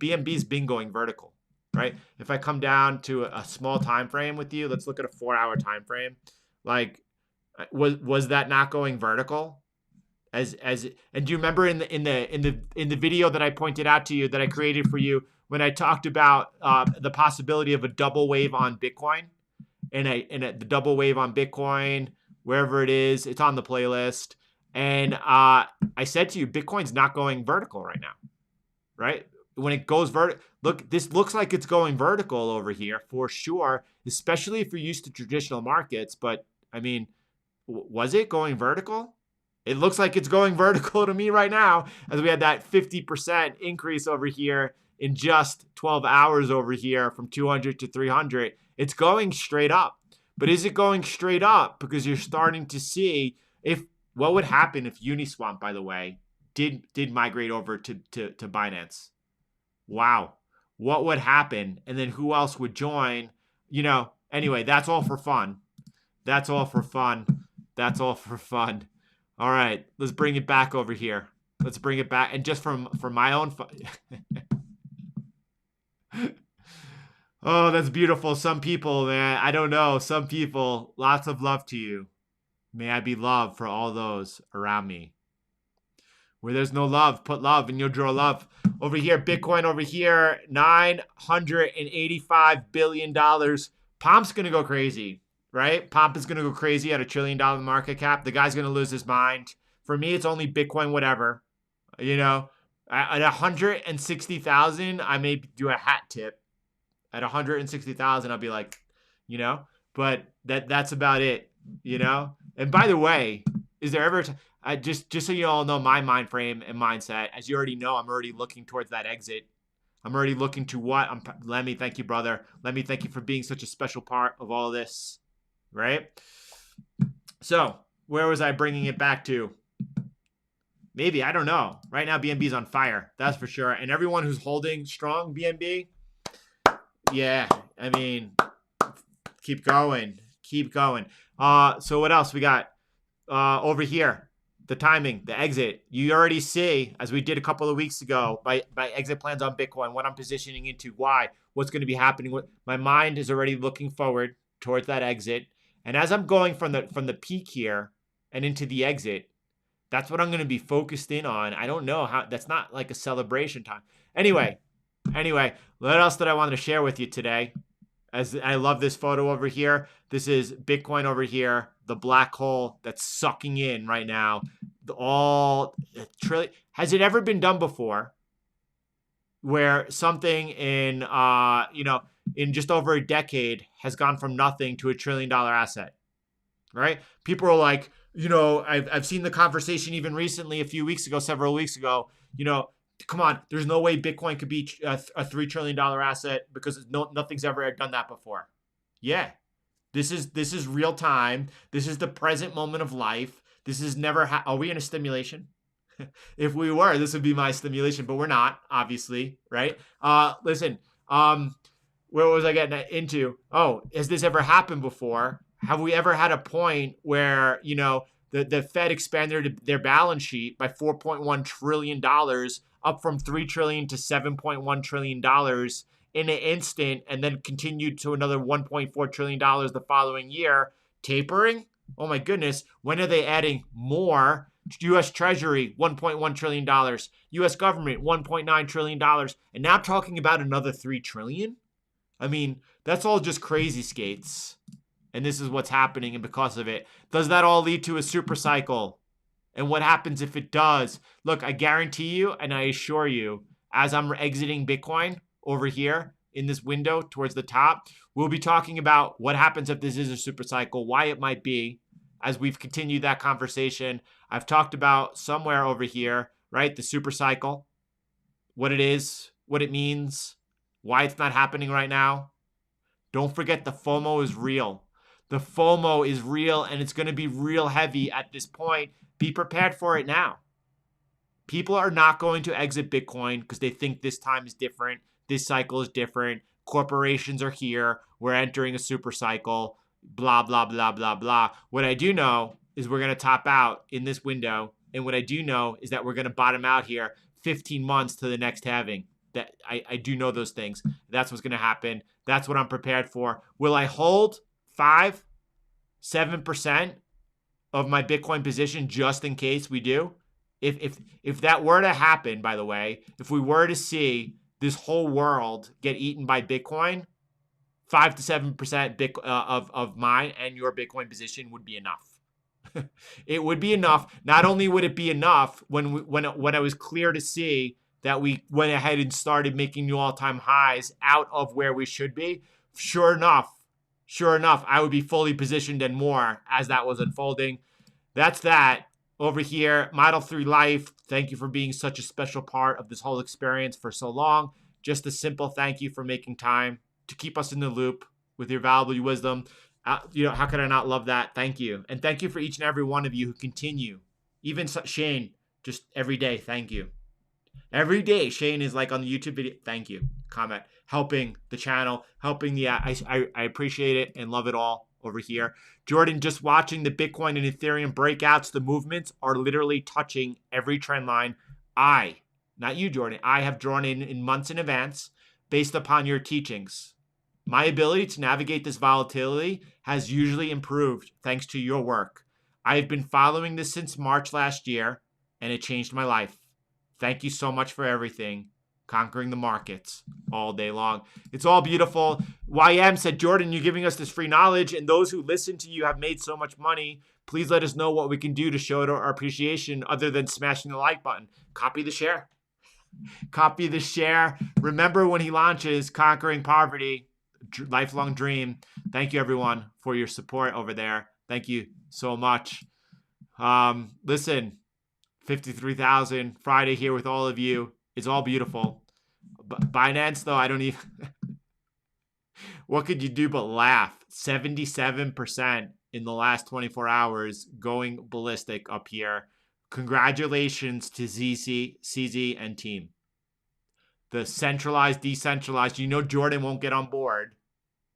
BNB's been going vertical, right? If I come down to a small time frame with you, let's look at a 4-hour time frame. Like, was that not going vertical? And do you remember in the video that I pointed out to you, that I created for you, when I talked about the possibility of a double wave on Bitcoin, and the double wave on Bitcoin, wherever it is, it's on the playlist. And I said to you, Bitcoin's not going vertical right now, right? When it goes look, this looks like it's going vertical over here for sure, especially if you're used to traditional markets. But I mean, was it going vertical? It looks like it's going vertical to me right now, as we had that 50% increase over here in just 12 hours over here from 200 to 300. It's going straight up. But is it going straight up because you're starting to see what would happen if Uniswap, by the way, did migrate over to Binance? Wow. What would happen? And then who else would join? Anyway, that's all for fun. All right, let's bring it back over here. Let's bring it back. And just from my own fun. Oh, that's beautiful. Some people, man, I don't know. Some people, lots of love to you. May I be loved for all those around me. Where there's no love, put love and you'll draw love. Over here, Bitcoin over here, $985 billion. Pomp's going to go crazy, right? Pomp is going to go crazy at $1 trillion market cap. The guy's going to lose his mind. For me, it's only Bitcoin, whatever. At 160,000, I may do a hat tip. At 160,000, I'll be like, but that's about it, And by the way, is there ever just so you all know my mind frame and mindset, as you already know, I'm already looking towards that exit. I'm already looking to what? Lemmy, thank you, brother. Lemmy, thank you for being such a special part of all this, right? So where was I bringing it back to? Maybe, I don't know. Right now, BNB's on fire. That's for sure. And everyone who's holding strong BNB, yeah, I mean, keep going. So what else we got over here? The timing, the exit. You already see, as we did a couple of weeks ago, my exit plans on Bitcoin, what I'm positioning into, why, what's going to be happening. My mind is already looking forward towards that exit. And as I'm going from the peak here and into the exit, that's what I'm going to be focused in on. I don't know how, that's not like a celebration time. Anyway, what else did I want to share with you today? As I love this photo over here. This is Bitcoin over here, the black hole that's sucking in right now. Has it ever been done before where something in just over a decade has gone from nothing to $1 trillion asset? Right? People are like, I've seen the conversation even recently, several weeks ago, come on, there's no way Bitcoin could be a $3 trillion asset because nothing's ever done that before. Yeah, this is real time. This is the present moment of life. This is never. Are we in a stimulation? If we were, this would be my stimulation, but we're not, obviously, right? Listen, where was I getting into? Oh, has this ever happened before? Have we ever had a point where, the Fed expanded their balance sheet by $4.1 trillion, up from $3 trillion to $7.1 trillion in an instant, and then continued to another $1.4 trillion the following year, tapering? Oh my goodness, when are they adding more? U.S. Treasury, $1.1 trillion. U.S. government, $1.9 trillion. And now talking about another $3 trillion? I mean, that's all just crazy skates. And this is what's happening, and because of it. Does that all lead to a super cycle? And what happens if it does? Look, I guarantee you, and I assure you, as I'm exiting Bitcoin over here in this window towards the top, we'll be talking about what happens if this is a super cycle, why it might be, as we've continued that conversation. I've talked about somewhere over here, right? The super cycle, what it is, what it means, why it's not happening right now. Don't forget the FOMO is real. The FOMO is real, and it's going to be real heavy at this point. Be prepared for it now. People are not going to exit Bitcoin because they think this time is different. This cycle is different. Corporations are here. We're entering a super cycle. Blah, blah, blah, blah, blah. What I do know is we're going to top out in this window. And what I do know is that we're going to bottom out here 15 months to the next halving. That I do know those things. That's what's going to happen. That's what I'm prepared for. Will I hold 5, 7% of my Bitcoin position just in case we do? If that were to happen, by the way, if we were to see this whole world get eaten by Bitcoin, 5 to 7% of mine and your Bitcoin position would be enough. It would be enough. Not only would it be enough when I was clear to see that we went ahead and started making new all-time highs out of where we should be, sure enough, I would be fully positioned and more as that was unfolding. That's that. Over here, Model 3 Life, thank you for being such a special part of this whole experience for so long. Just a simple thank you for making time to keep us in the loop with your valuable wisdom. How could I not love that? Thank you. And thank you for each and every one of you who continue. Even Shane, just every day, thank you. Every day, Shane is like on the YouTube video. Thank you. Comment. Helping the channel. Helping the... I appreciate it and love it all over here. Jordan, just watching the Bitcoin and Ethereum breakouts, the movements are literally touching every trend line. Not you, Jordan, I have drawn in months in advance based upon your teachings. My ability to navigate this volatility has usually improved thanks to your work. I have been following this since March last year, and it changed my life. Thank you so much for everything. Conquering the markets all day long. It's all beautiful. YM said, Jordan, you're giving us this free knowledge, and those who listen to you have made so much money. Please let us know what we can do to show our appreciation other than smashing the like button. Copy the share. Copy the share. Remember when he launches Conquering Poverty, Lifelong Dream. Thank you, everyone, for your support over there. Thank you so much. Listen, 53,000 Friday here with all of you. It's all beautiful. Binance, though, I don't even... What could you do but laugh? 77% in the last 24 hours going ballistic up here. Congratulations to CZ, and team. The centralized, decentralized. Jordan won't get on board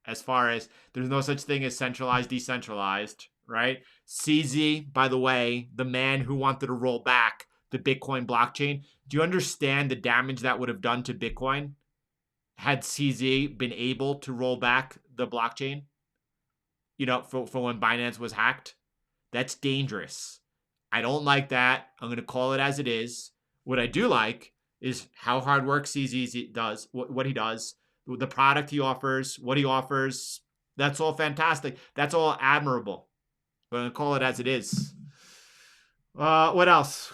as far as there's no such thing as centralized, decentralized, right? CZ, by the way, the man who wanted to roll back the Bitcoin blockchain. Do you understand the damage that would have done to Bitcoin had CZ been able to roll back the blockchain? For when Binance was hacked? That's dangerous. I don't like that. I'm going to call it as it is. What I do like is how hard work CZ does, what he does, the product he offers, what he offers. That's all fantastic. That's all admirable. I'm going to call it as it is. What else?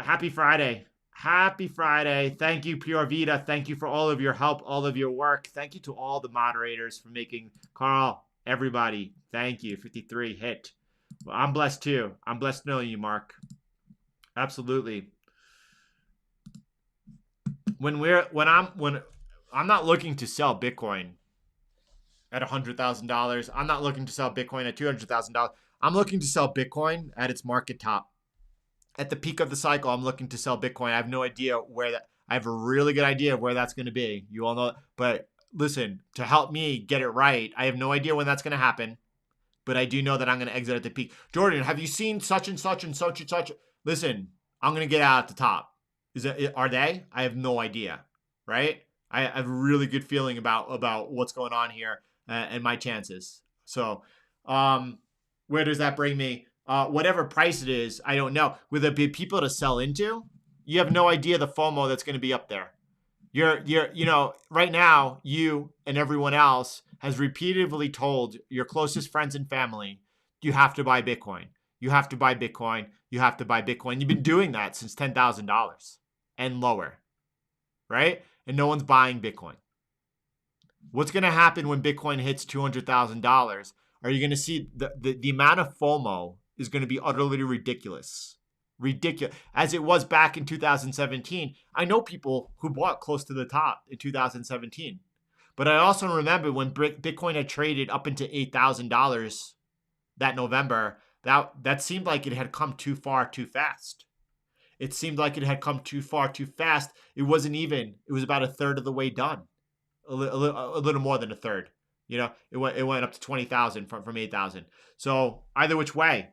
Happy Friday. Happy Friday. Thank you, Pure Vita. Thank you for all of your help, all of your work. Thank you to all the moderators for making Carl, everybody. Thank you. 53 hit. Well, I'm blessed too. I'm blessed knowing you, Mark. Absolutely. when I'm not looking to sell Bitcoin at $100,000. I'm not looking to sell Bitcoin at $200,000. I'm looking to sell Bitcoin at its market top. At the peak of the cycle, I'm looking to sell Bitcoin. I have no idea where that. I have a really good idea of where that's going to be. You all know, but listen, to help me get it right, I have no idea when that's going to happen, but I do know that I'm going to exit at the peak. Jordan, have you seen such and such and such and such? Listen, I'm going to get out at the top. Are they? I have no idea. Right? I have a really good feeling about what's going on here and my chances. So, where does that bring me? Whatever price it is, I don't know. Will there be people to sell into? You have no idea the FOMO that's going to be up there. Right now, you and everyone else has repeatedly told your closest friends and family, you have to buy Bitcoin. You have to buy Bitcoin. You have to buy Bitcoin. You've been doing that since $10,000 and lower, right? And no one's buying Bitcoin. What's going to happen when Bitcoin hits $200,000? Are you going to see the amount of FOMO is going to be utterly ridiculous? Ridiculous. As it was back in 2017. I know people who bought close to the top in 2017. But I also remember when Bitcoin had traded up into $8,000 that November, that seemed like it had come too far too fast. It seemed like it had come too far too fast. It wasn't even. It was about a third of the way done. A little more than a third. It went up to 20,000 from 8,000. So either which way,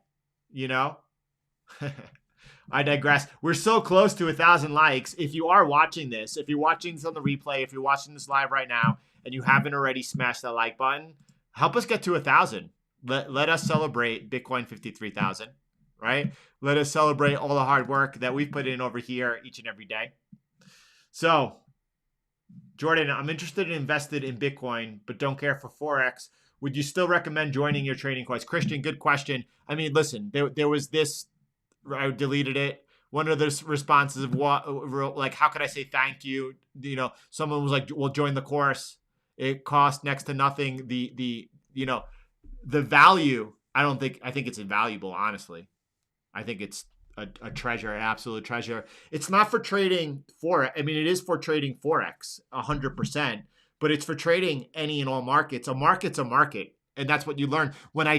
I digress. We're so close to 1,000 likes. If you are watching this, if you're watching this on the replay, if you're watching this live right now, and you haven't already smashed that like button, help us get to 1,000. Let us celebrate Bitcoin 53,000, right? Let us celebrate all the hard work that we've put in over here each and every day. So, Jordan, I'm interested and invested in Bitcoin, but don't care for Forex. Would you still recommend joining your trading course? Christian, good question. I mean, listen, there was this, I deleted it. One of the responses of like, how could I say thank you? Someone was like, well, join the course. It costs next to nothing. The value, I think it's invaluable, honestly. I think it's a treasure, an absolute treasure. It's not for trading Forex. I mean, it is for trading Forex 100%, but it's for trading any and all markets. A market's a market. And that's what you learn. When I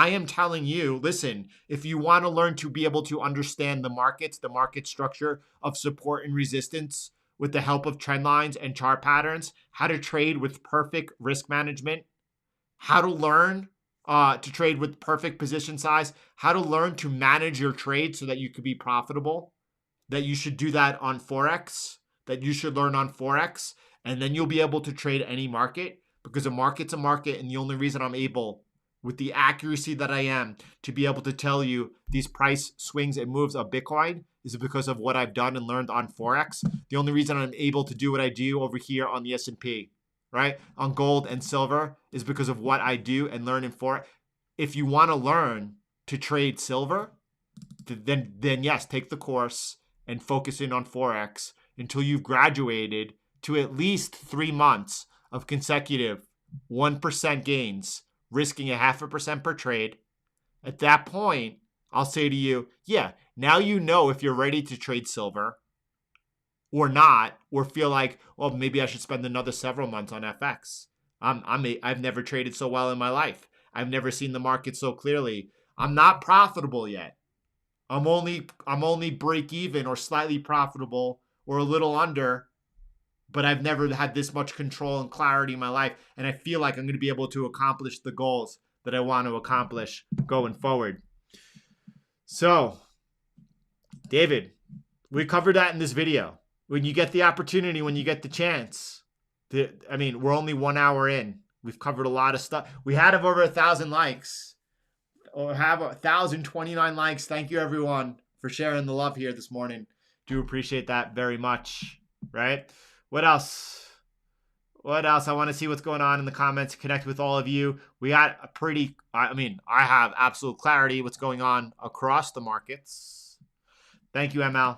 am telling you, listen, if you want to learn to be able to understand the market structure of support and resistance with the help of trend lines and chart patterns, how to trade with perfect risk management, how to learn to trade with perfect position size, how to learn to manage your trade so that you could be profitable, that you should do that on Forex, that you should learn on Forex, and then you'll be able to trade any market, because a market's a market. And the only reason I'm able, with the accuracy that I am, to be able to tell you these price swings and moves of Bitcoin is because of what I've done and learned on Forex. The only reason I'm able to do what I do over here on the S&P, right, on gold and silver, is because of what I do and learn in Forex. If you want to learn to trade silver, then yes, take the course and focus in on Forex until you've graduated to at least 3 months of consecutive 1% gains, risking 0.5% per trade. At that point, I'll say to you, yeah, now you know if you're ready to trade silver or not, or feel like, well, maybe I should spend another several months on FX. I've never traded so well in my life. I've never seen the market so clearly. I'm not profitable yet. I'm only break even or slightly profitable or a little under, but I've never had this much control and clarity in my life. And I feel like I'm going to be able to accomplish the goals that I want to accomplish going forward. So, David, we covered that in this video. When you get the opportunity, when you get the chance, we're only 1 hour in. We've covered a lot of stuff. We had over 1,000 likes, or have 1,029 likes. Thank you, everyone, for sharing the love here this morning. Do appreciate that very much, right? What else? I want to see what's going on in the comments, connect with all of you. We got I have absolute clarity what's going on across the markets. Thank you, ML.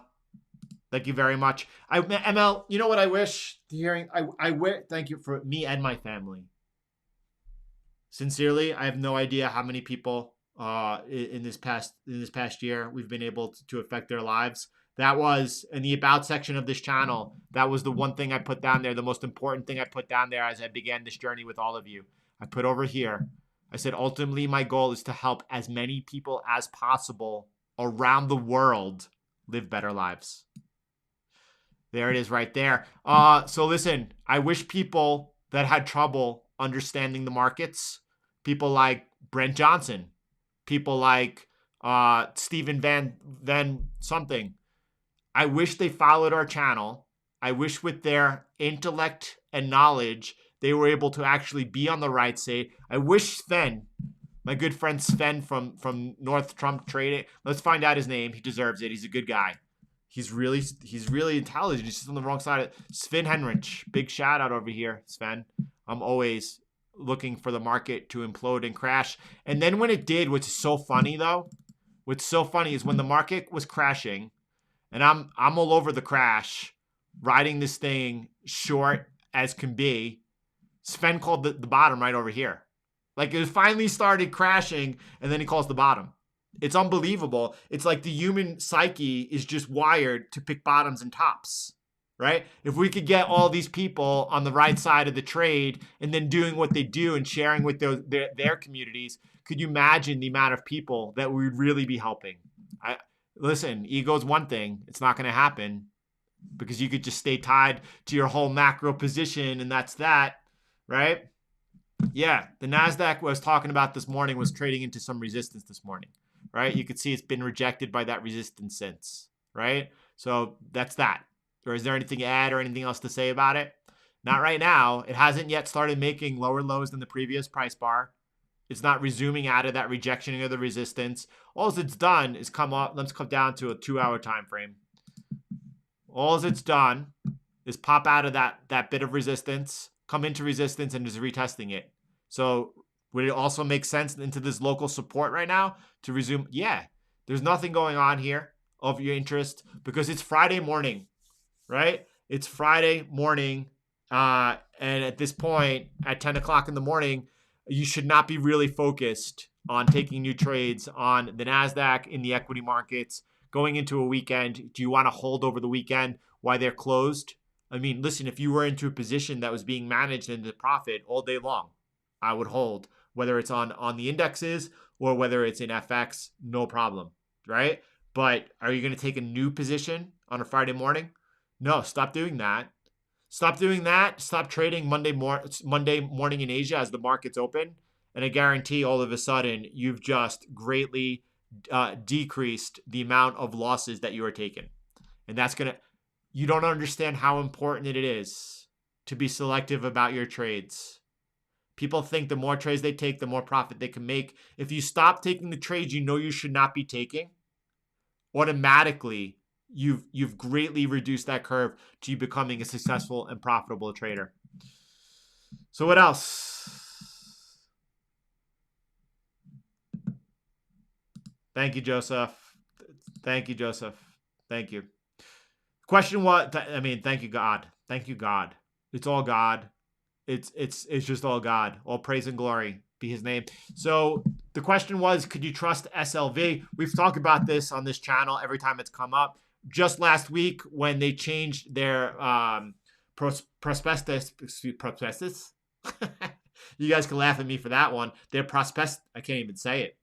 Thank you very much. ML, you know what I wish? Thank you for me and my family. Sincerely, I have no idea how many people in this past year we've been able to affect their lives That was in the about section of this channel. That was the one thing I put down there, the most important thing I put down there as I began this journey with all of you. I put over here, I said, ultimately, my goal is to help as many people as possible around the world live better lives. There it is right there. So listen, I wish people that had trouble understanding the markets, people like Brent Johnson, people like Stephen Van something, I wish they followed our channel. I wish with their intellect and knowledge, they were able to actually be on the right side. I wish Sven, my good friend Sven from North Trump Trading, let's find out his name. He deserves it. He's a good guy. He's really intelligent. He's just on the wrong side. Sven Henrich, big shout out over here, Sven. I'm always looking for the market to implode and crash. And then when it did, which is so funny though, what's so funny is when the market was crashing, and I'm all over the crash, riding this thing short as can be. Sven called the bottom right over here. Like it finally started crashing, and then he calls the bottom. It's unbelievable. It's like the human psyche is just wired to pick bottoms and tops, right? If we could get all these people on the right side of the trade and then doing what they do and sharing with their communities, could you imagine the amount of people that we would really be helping? Listen, ego's one thing. It's not going to happen because you could just stay tied to your whole macro position and that's that, right? Yeah, the Nasdaq I was talking about this morning was trading into some resistance this morning, right? You could see it's been rejected by that resistance since, right? So that's that. Or is there anything to add or anything else to say about it? Not right now. It hasn't yet started making lower lows than the previous price bar. It's not resuming out of that rejection of the resistance. All it's done is come up. Let's come down to a 2-hour time frame. All it's done is pop out of that bit of resistance, come into resistance, and is retesting it. So would it also make sense into this local support right now to resume? Yeah, there's nothing going on here of your interest because it's Friday morning, right? It's Friday morning. And at this point, at 10 o'clock in the morning, you should not be really focused on taking new trades on the Nasdaq, in the equity markets, going into a weekend. Do you want to hold over the weekend while they're closed? I mean, listen, if you were into a position that was being managed into profit all day long, I would hold, whether it's on the indexes or whether it's in FX, no problem, right? But are you going to take a new position on a Friday morning? No, stop doing that. Stop doing that. Stop trading Monday morning in Asia as the market's open. And I guarantee all of a sudden you've just greatly decreased the amount of losses that you are taking. And that's going to, you don't understand how important it is to be selective about your trades. People think the more trades they take, the more profit they can make. If you stop taking the trades you know you should not be taking, automatically you've greatly reduced that curve to you becoming a successful and profitable trader. So what else? Thank you, Joseph. Thank you, Joseph. Thank you. Question what? I mean, thank you, God. Thank you, God. It's all God. It's just all God. All praise and glory be his name. So the question was, could you trust SLV? We've talked about this on this channel every time it's come up. Just last week when they changed their prospectus. You guys can laugh at me for that one. Their I can't even say it.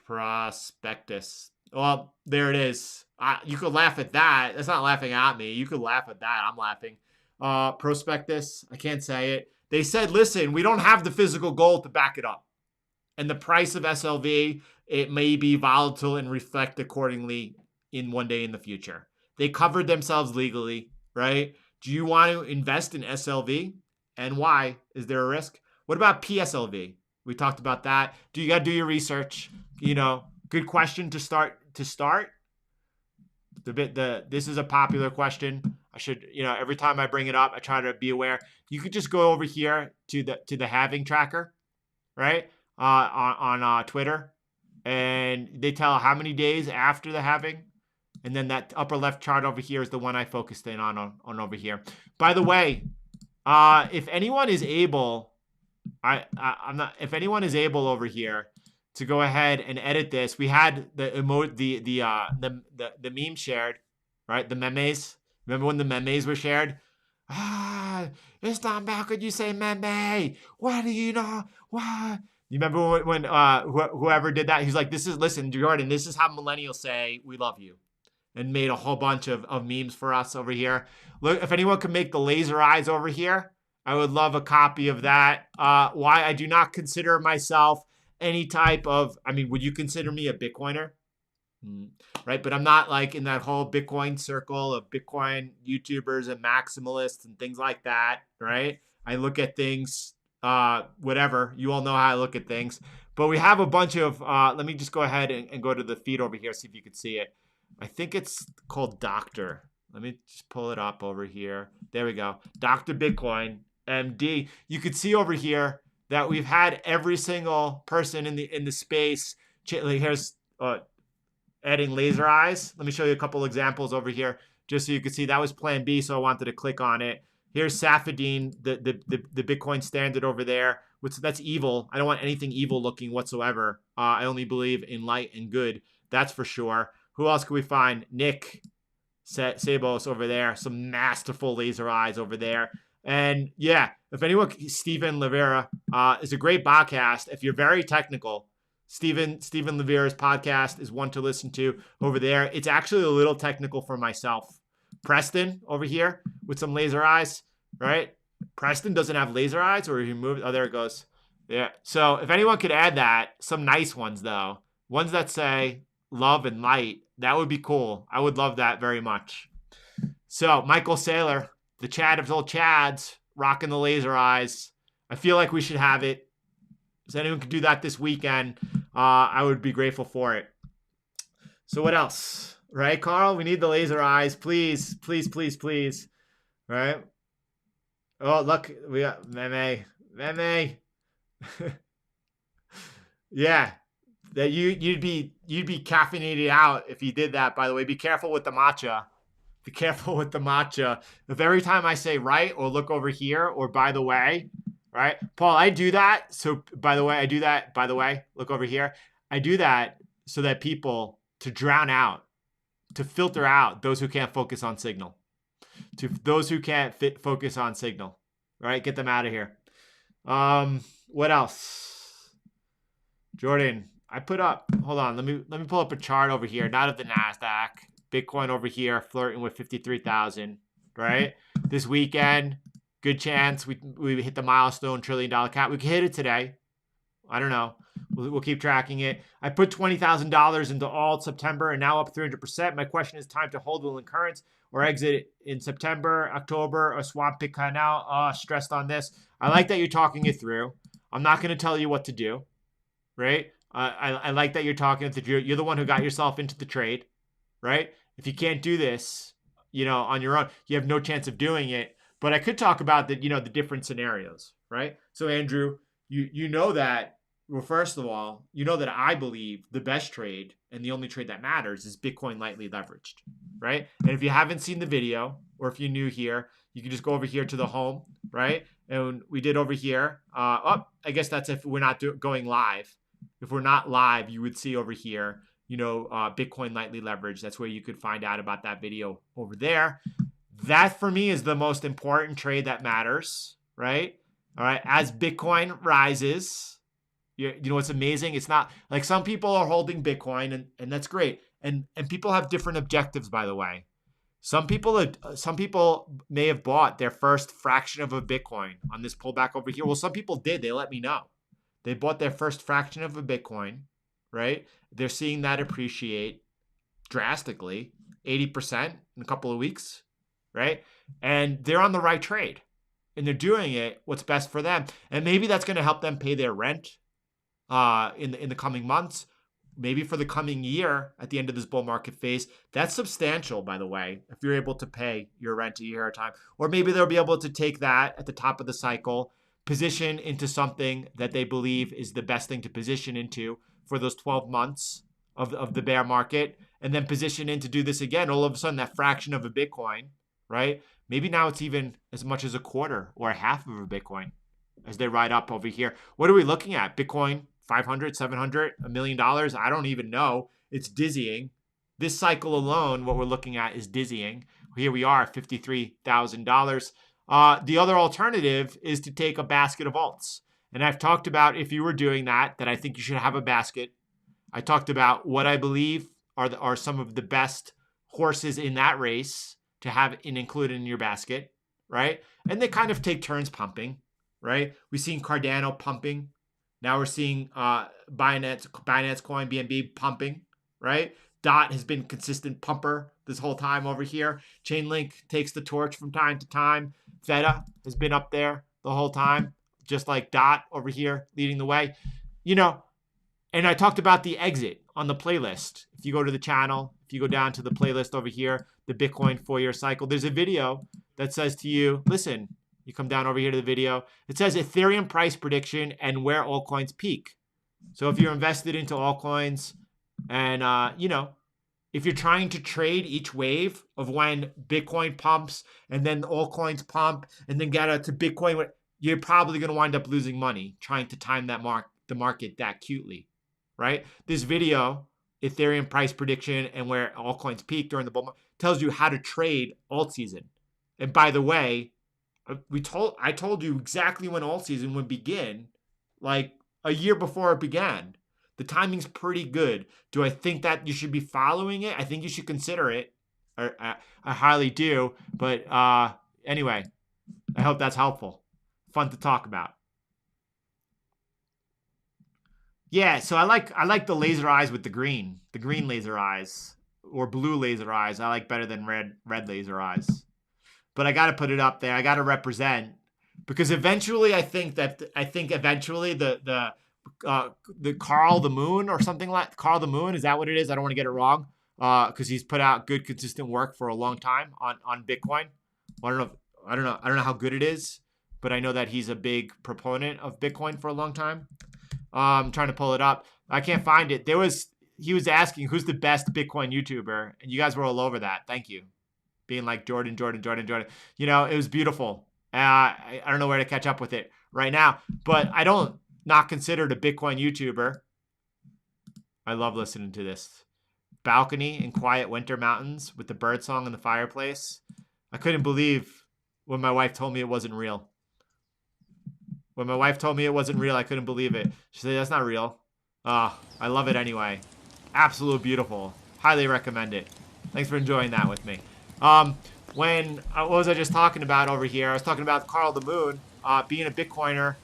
Prospectus. Well, there it is. You could laugh at that. That's not laughing at me. You could laugh at that. I'm laughing. Prospectus. I can't say it. They said, listen, we don't have the physical gold to back it up. And the price of SLV, it may be volatile and reflect accordingly in one day in the future. They covered themselves legally, right? Do you want to invest in SLV? And why? Is there a risk? What about PSLV? We talked about that. Do you got to do your research? You know, good question to start. This is a popular question. I should, every time I bring it up, I try to be aware. You could just go over here to the halving tracker, right? On Twitter, and they tell how many days after the halving. And then that upper left chart over here is the one I focused in on over here. By the way, if anyone is able, if anyone is able over here to go ahead and edit this. We had the meme shared, right? The memes. Remember when the memes were shared? Ah, it's not bad when you say meme. What do you know? What? You remember when whoever did that? He's like, listen, Jordan, this is how millennials say we love you. And made a whole bunch of memes for us over here. Look, if anyone could make the laser eyes over here, I would love a copy of that. Why I do not consider myself any type of, I mean, would you consider me a Bitcoiner? Right? But I'm not like in that whole Bitcoin circle of Bitcoin YouTubers and maximalists and things like that, right? I look at things, whatever. You all know how I look at things. But we have a bunch of, let me just go ahead and go to the feed over here, see if you can see it. I think it's called Doctor. Let me just pull it up over here. There we go. Dr. Bitcoin, MD. You can see over here that we've had every single person in the space. Here's adding laser eyes. Let me show you a couple examples over here, just so you can see that was Plan B. So I wanted to click on it. Here's Safadine, the Bitcoin standard over there. That's evil. I don't want anything evil looking whatsoever. I only believe in light and good. That's for sure. Who else can we find? Nick Sabos over there. Some masterful laser eyes over there. And yeah, if anyone, Stephen Livera is a great podcast. If you're very technical, Stephen Livera's podcast is one to listen to over there. It's actually a little technical for myself. Preston over here with some laser eyes, right? Preston doesn't have laser eyes, or he moved. Oh, there it goes. Yeah. So if anyone could add that, some nice ones though, ones that say love and light, that would be cool. I would love that very much. So Michael Saylor, the Chad of old Chads, rocking the laser eyes. I feel like we should have it. If anyone could do that this weekend, I would be grateful for it. So what else? Right, Carl? We need the laser eyes. Please, please, please, please. Right? Oh, look. We got Meme. Yeah. That you'd be caffeinated out if you did that, by the way. Be careful with the matcha. Be careful with the matcha. If every time I say right or look over here or by the way, right? Paul, I do that. So by the way, I do that. By the way, look over here. I do that so that people to drown out, to filter out those who can't focus on signal. To those who can't focus on signal, right? Get them out of here. What else? Jordan, I put up, hold on, let me pull up a chart over here, not of the Nasdaq. Bitcoin over here flirting with 53,000, right? This weekend, good chance we hit the milestone $1 trillion cap. We could hit it today. I don't know. We'll keep tracking it. I put $20,000 into all September and now up 300%. My question is, time to hold the currents or exit in September, October, or swap Bitcoin now? Stressed on this. I like that you're talking it through. I'm not going to tell you what to do, right? I like that you're talking it through. You're the one who got yourself into the trade, right? If you can't do this, on your own, you have no chance of doing it. But I could talk about the different scenarios, right? So Andrew, you know that. Well, first of all, you know that I believe the best trade and the only trade that matters is Bitcoin lightly leveraged, right? And if you haven't seen the video, or if you're new here, you can just go over here to the home, right? And we did over here. I guess that's if we're not going live. If we're not live, you would see over here, Bitcoin lightly leveraged. That's where you could find out about that video over there. That for me is the most important trade that matters, right? All right. As Bitcoin rises, you know what's amazing? It's not like some people are holding Bitcoin and that's great. And people have different objectives, by the way. Some people may have bought their first fraction of a Bitcoin on this pullback over here. Well, some people did. They let me know. They bought their first fraction of a Bitcoin, right? They're seeing that appreciate drastically, 80% in a couple of weeks, right? And they're on the right trade. And they're doing it what's best for them. And maybe that's going to help them pay their rent in the coming months, maybe for the coming year at the end of this bull market phase. That's substantial, by the way, if you're able to pay your rent a year at a time. Or maybe they'll be able to take that at the top of the cycle, position into something that they believe is the best thing to position into for those 12 months of the bear market, and then position in to do this again. All of a sudden, that fraction of a Bitcoin, right? Maybe now it's even as much as a quarter or a half of a Bitcoin as they ride up over here. What are we looking at? Bitcoin 500, 700, $1 million. I don't even know. It's dizzying. This cycle alone, what we're looking at is dizzying. Here we are, $53,000. The other alternative is to take a basket of alts. And I've talked about, if you were doing that I think you should have a basket. I talked about what I believe are some of the best horses in that race to have included in your basket, right? And they kind of take turns pumping, right? We've seen Cardano pumping. Now we're seeing Binance Coin, BNB pumping, right? DOT has been consistent pumper this whole time over here. Chainlink takes the torch from time to time. Theta has been up there the whole time, just like DOT over here leading the way. You know, and I talked about the exit on the playlist. If you go to the channel, if you go down to the playlist over here, the Bitcoin 4-year cycle, there's a video that says to you, listen, you come down over here to the video. It says Ethereum price prediction and where altcoins peak. So if you're invested into altcoins and, you know, if you're trying to trade each wave of when Bitcoin pumps and then altcoins pump and then get out to Bitcoin, you're probably going to wind up losing money trying to time that the market that cutely, right? This video, Ethereum price prediction and where altcoins peak during the bull market, tells you how to trade alt season. And by the way, I told you exactly when alt season would begin, like a year before it began. The timing's pretty good. Do I think that you should be following it? I think you should consider it. I highly do. But anyway, I hope that's helpful. Fun to talk about. Yeah, so I like the laser eyes with the green laser eyes, or blue laser eyes. I like better than red laser eyes. But I got to put it up there. I got to represent, because eventually I think eventually the Carl the Moon or something like Carl the Moon, is that what it is? I don't want to get it wrong, because he's put out good consistent work for a long time on Bitcoin. I don't know how good it is, but I know that he's a big proponent of Bitcoin for a long time. I'm trying to pull it up. I can't find it. He was asking who's the best Bitcoin YouTuber, and you guys were all over that. Thank you. Being like Jordan. You know, it was beautiful. I don't know where to catch up with it right now, but I don't not considered a Bitcoin YouTuber. I love listening to this. Balcony in quiet winter mountains with the bird song in the fireplace. I couldn't believe when my wife told me it wasn't real. When my wife told me it wasn't real, I couldn't believe it. She said, that's not real. I love it anyway. Absolute beautiful. Highly recommend it. Thanks for enjoying that with me. What was I just talking about over here? I was talking about Carl the Moon being a Bitcoiner.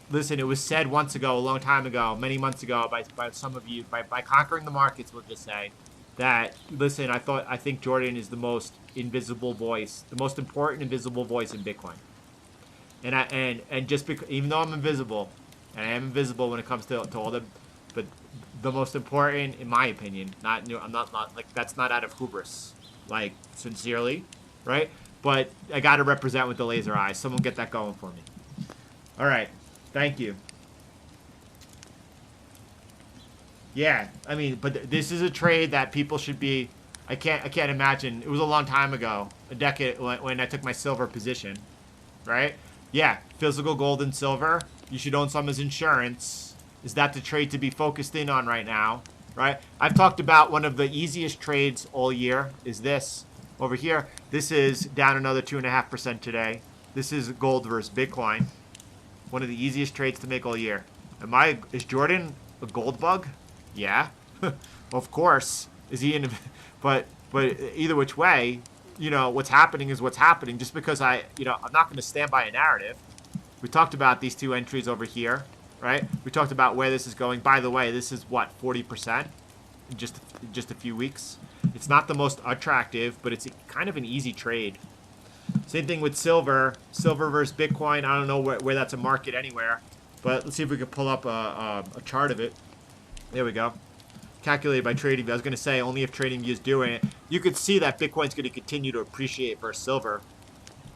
Listen, it was said once ago, a long time ago, many months ago by some of you, by Conquering the Markets, we'll just say, that, listen, I think Jordan is the most invisible voice, the most important invisible voice in Bitcoin. And just because, even though I'm invisible, and I am invisible when it comes to all the, but the most important, in my opinion, I'm not like, that's not out of hubris, like, sincerely, right? But I got to represent with the laser eyes. Someone get that going for me. All right. Thank you. Yeah, I mean, but this is a trade that people should be. I can't imagine. It was a long time ago, a decade when I took my silver position, right? Yeah, physical gold and silver. You should own some as insurance. Is that the trade to be focused in on right now, right? I've talked about one of the easiest trades all year is this over here. This is down another 2.5% today. This is gold versus Bitcoin. One of the easiest trades to make all year. Is Jordan a gold bug? Yeah. Of course. Is he in? But either which way, you know, what's happening is what's happening. Just because I'm not going to stand by a narrative. We talked about these two entries over here, right? We talked about where this is going. By the way, this is what, 40% in just a few weeks. It's not the most attractive, but it's kind of an easy trade. Same thing with silver. Silver versus Bitcoin. I don't know where that's a market anywhere. But let's see if we can pull up a chart of it. There we go. Calculated by TradingView. I was going to say only if TradingView is doing it. You could see that Bitcoin's going to continue to appreciate versus silver.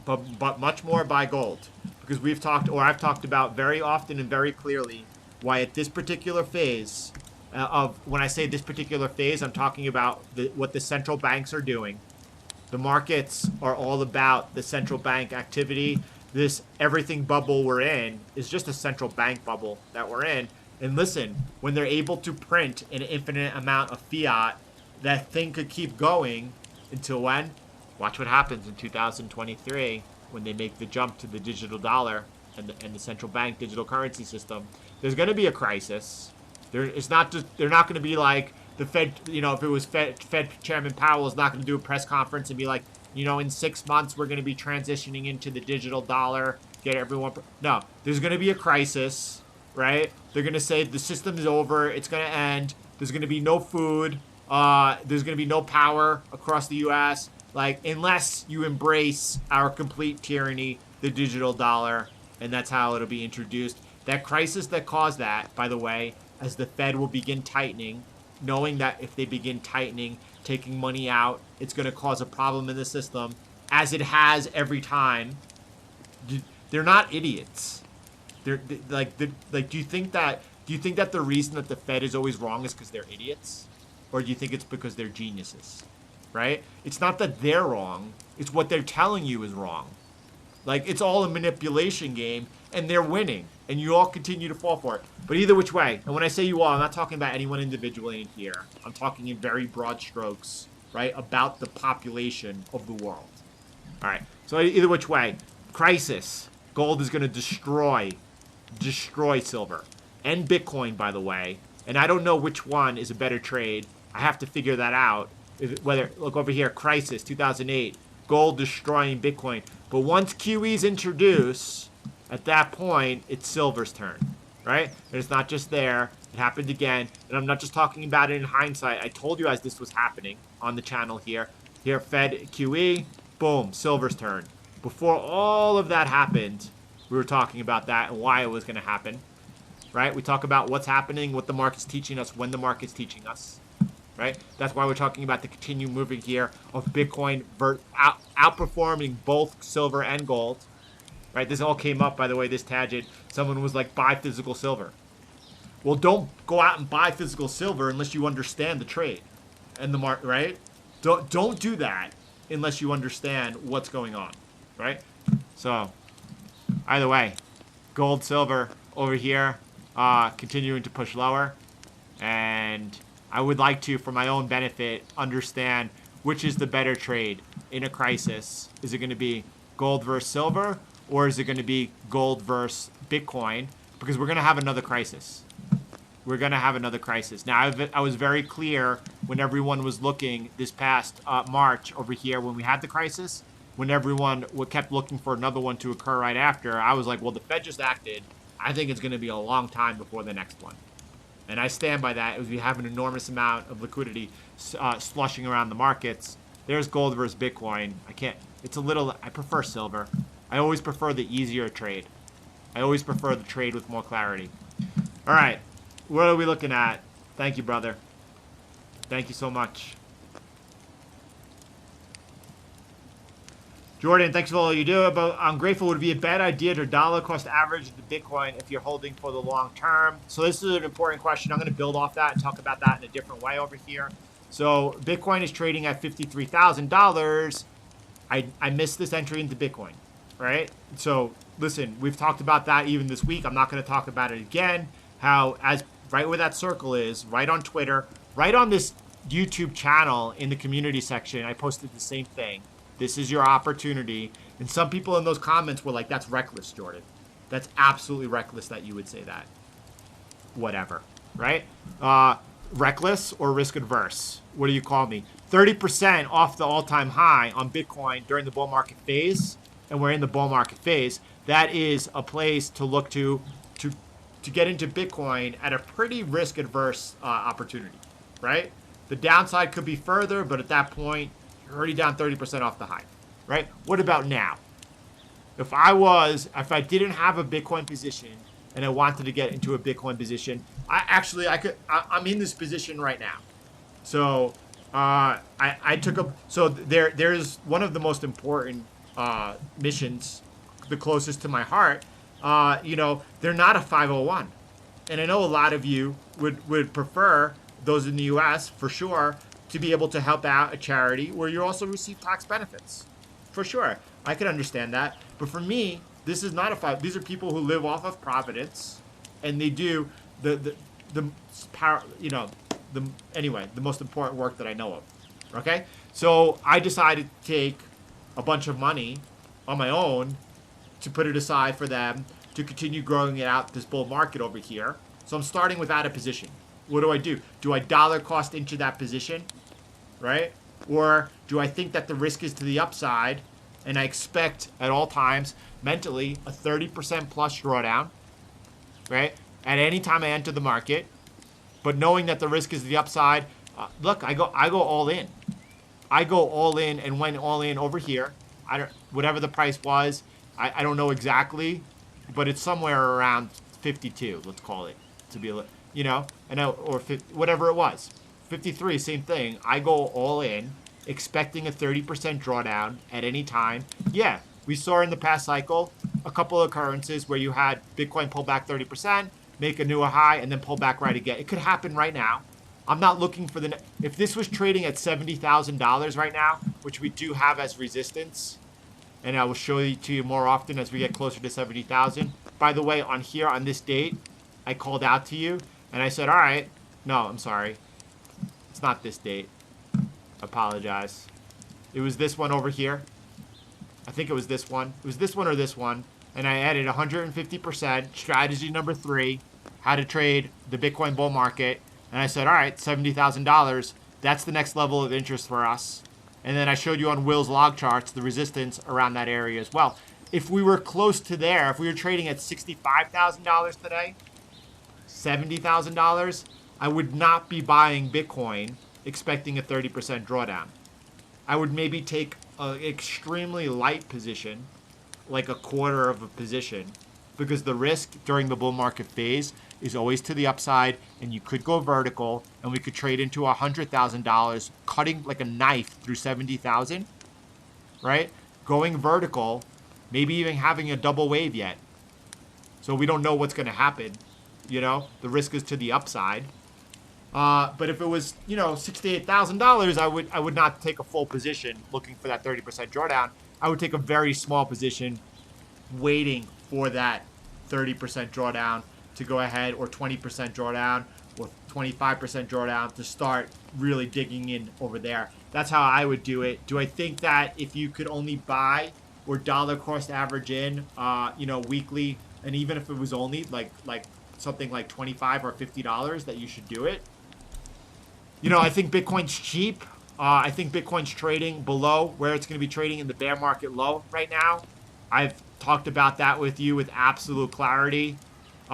But much more by gold. Because I've talked about very often and very clearly why at this particular phase when I say this particular phase, I'm talking about what the central banks are doing. The markets are all about the central bank activity. This everything bubble we're in is just a central bank bubble that we're in. And listen, when they're able to print an infinite amount of fiat, that thing could keep going until when? Watch what happens in 2023 when they make the jump to the digital dollar and the central bank digital currency system. There's going to be a crisis. It's not just, they're not going to be like the Fed, if it was Fed Chairman Powell is not going to do a press conference and be like, in 6 months we're going to be transitioning into the digital dollar, get everyone. No, there's going to be a crisis, right? They're going to say the system is over, it's going to end, there's going to be no food, there's going to be no power across the U.S., unless you embrace our complete tyranny, the digital dollar, and that's how it'll be introduced. That crisis that caused that, by the way, as the Fed will begin tightening, knowing that if they begin tightening, taking money out, it's going to cause a problem in the system, as it has every time. They're not idiots. Do you think that the reason that the Fed is always wrong is because they're idiots, or do you think it's because they're geniuses? Right? It's not that they're wrong. It's what they're telling you is wrong. It's all a manipulation game, and they're winning, and you all continue to fall for it. But either which way, and when I say you all, I'm not talking about anyone individually in here. I'm talking in very broad strokes, right, about the population of the world. All right, so either which way, crisis. Gold is going to destroy silver. And Bitcoin, by the way. And I don't know which one is a better trade. I have to figure that out. Look over here, crisis, 2008. Gold destroying Bitcoin. But once QE's introduced, at that point, it's silver's turn, right? And it's not just there. It happened again. And I'm not just talking about it in hindsight. I told you as this was happening on the channel here. Here, Fed QE, boom, silver's turn. Before all of that happened, we were talking about that and why it was going to happen, right? We talk about what's happening, what the market's teaching us, when the market's teaching us. Right? That's why we're talking about the continued moving here of Bitcoin outperforming both silver and gold. Right? This all came up, by the way, this tangent. Someone was like, buy physical silver. Well, don't go out and buy physical silver unless you understand the trade and the market, right? Don't do that unless you understand what's going on, right? So, either way, gold, silver over here, continuing to push lower. And I would like to, for my own benefit, understand which is the better trade in a crisis. Is it going to be gold versus silver, or is it going to be gold versus Bitcoin? Because we're going to have another crisis. We're going to have another crisis. Now, I was very clear when everyone was looking this past March over here when we had the crisis, when everyone kept looking for another one to occur right after. I was like, well, the Fed just acted. I think it's going to be a long time before the next one. And I stand by that. As we have an enormous amount of liquidity slushing around the markets. There's gold versus Bitcoin. I prefer silver. I always prefer the easier trade. I always prefer the trade with more clarity. All right. What are we looking at? Thank you, brother. Thank you so much. Jordan, thanks for all you do. But I'm grateful. Would it be a bad idea to dollar cost average the Bitcoin if you're holding for the long term? So this is an important question. I'm going to build off that and talk about that in a different way over here. So Bitcoin is trading at $53,000. I missed this entry into Bitcoin, right? So listen, we've talked about that even this week. I'm not going to talk about it again. How as right where that circle is, right on Twitter, right on this YouTube channel in the community section, I posted the same thing. This is your opportunity. And some people in those comments were like, that's reckless, Jordan. That's absolutely reckless that you would say that. Whatever, right? Reckless or risk adverse? What do you call me? 30% off the all-time high on Bitcoin during the bull market phase. And we're in the bull market phase. That is a place to look to get into Bitcoin at a pretty risk adverse opportunity, right? The downside could be further, but at that point, already down 30% off the high, right? What about now? If I didn't have a Bitcoin position and I wanted to get into a Bitcoin position, I'm in this position right now. So there's one of the most important missions, the closest to my heart. They're not a 501, and I know a lot of you would prefer those in the U.S. for sure to be able to help out a charity where you also receive tax benefits. For sure. I can understand that. But for me, this is not a 5. These are people who live off of Providence, and they do the power, anyway, the most important work that I know of. Okay, so I decided to take a bunch of money on my own to put it aside for them to continue growing it out this bull market over here. So I'm starting without a position. What do? Do I dollar cost into that position, right? Or do I think that the risk is to the upside and I expect at all times mentally a 30% plus drawdown, right? At any time I enter the market, but knowing that the risk is to the upside, look, I go all in. I go all in and went all in over here. Whatever the price was, I don't know exactly, but it's somewhere around 52. Let's call it to be, or 50, whatever it was, 53, same thing. I go all in, expecting a 30% drawdown at any time. Yeah, we saw in the past cycle a couple of occurrences where you had Bitcoin pull back 30%, make a new high, and then pull back right again. It could happen right now. I'm not looking for if this was trading at $70,000 right now, which we do have as resistance, and I will show it to you more often as we get closer to 70,000. By the way, on this date, I called out to you, and I said, all right, no, I'm sorry. It's not this date. Apologize. It was this one over here. I think it was this one. It was this one or this one. And I added 150%, strategy number 3, how to trade the Bitcoin bull market. And I said, all right, $70,000. That's the next level of interest for us. And then I showed you on Will's log charts the resistance around that area as well. If we were close to there, if we were trading at $65,000 today, $70,000, I would not be buying Bitcoin expecting a 30% drawdown. I would maybe take an extremely light position, like a quarter of a position, because the risk during the bull market phase is always to the upside, and you could go vertical, and we could trade into $100,000, cutting like a knife through 70,000, right? Going vertical, maybe even having a double wave yet. So we don't know what's going to happen. The risk is to the upside. But if it was, $68,000, I would not take a full position looking for that 30% drawdown. I would take a very small position waiting for that 30% drawdown to go ahead, or 20% drawdown, or 25% drawdown to start really digging in over there. That's how I would do it. Do I think that if you could only buy or dollar cost average in, weekly, and even if it was only like something like $25 or $50, that you should do it? I think Bitcoin's cheap. I think Bitcoin's trading below where it's going to be trading in the bear market low right now. I've talked about that with you with absolute clarity.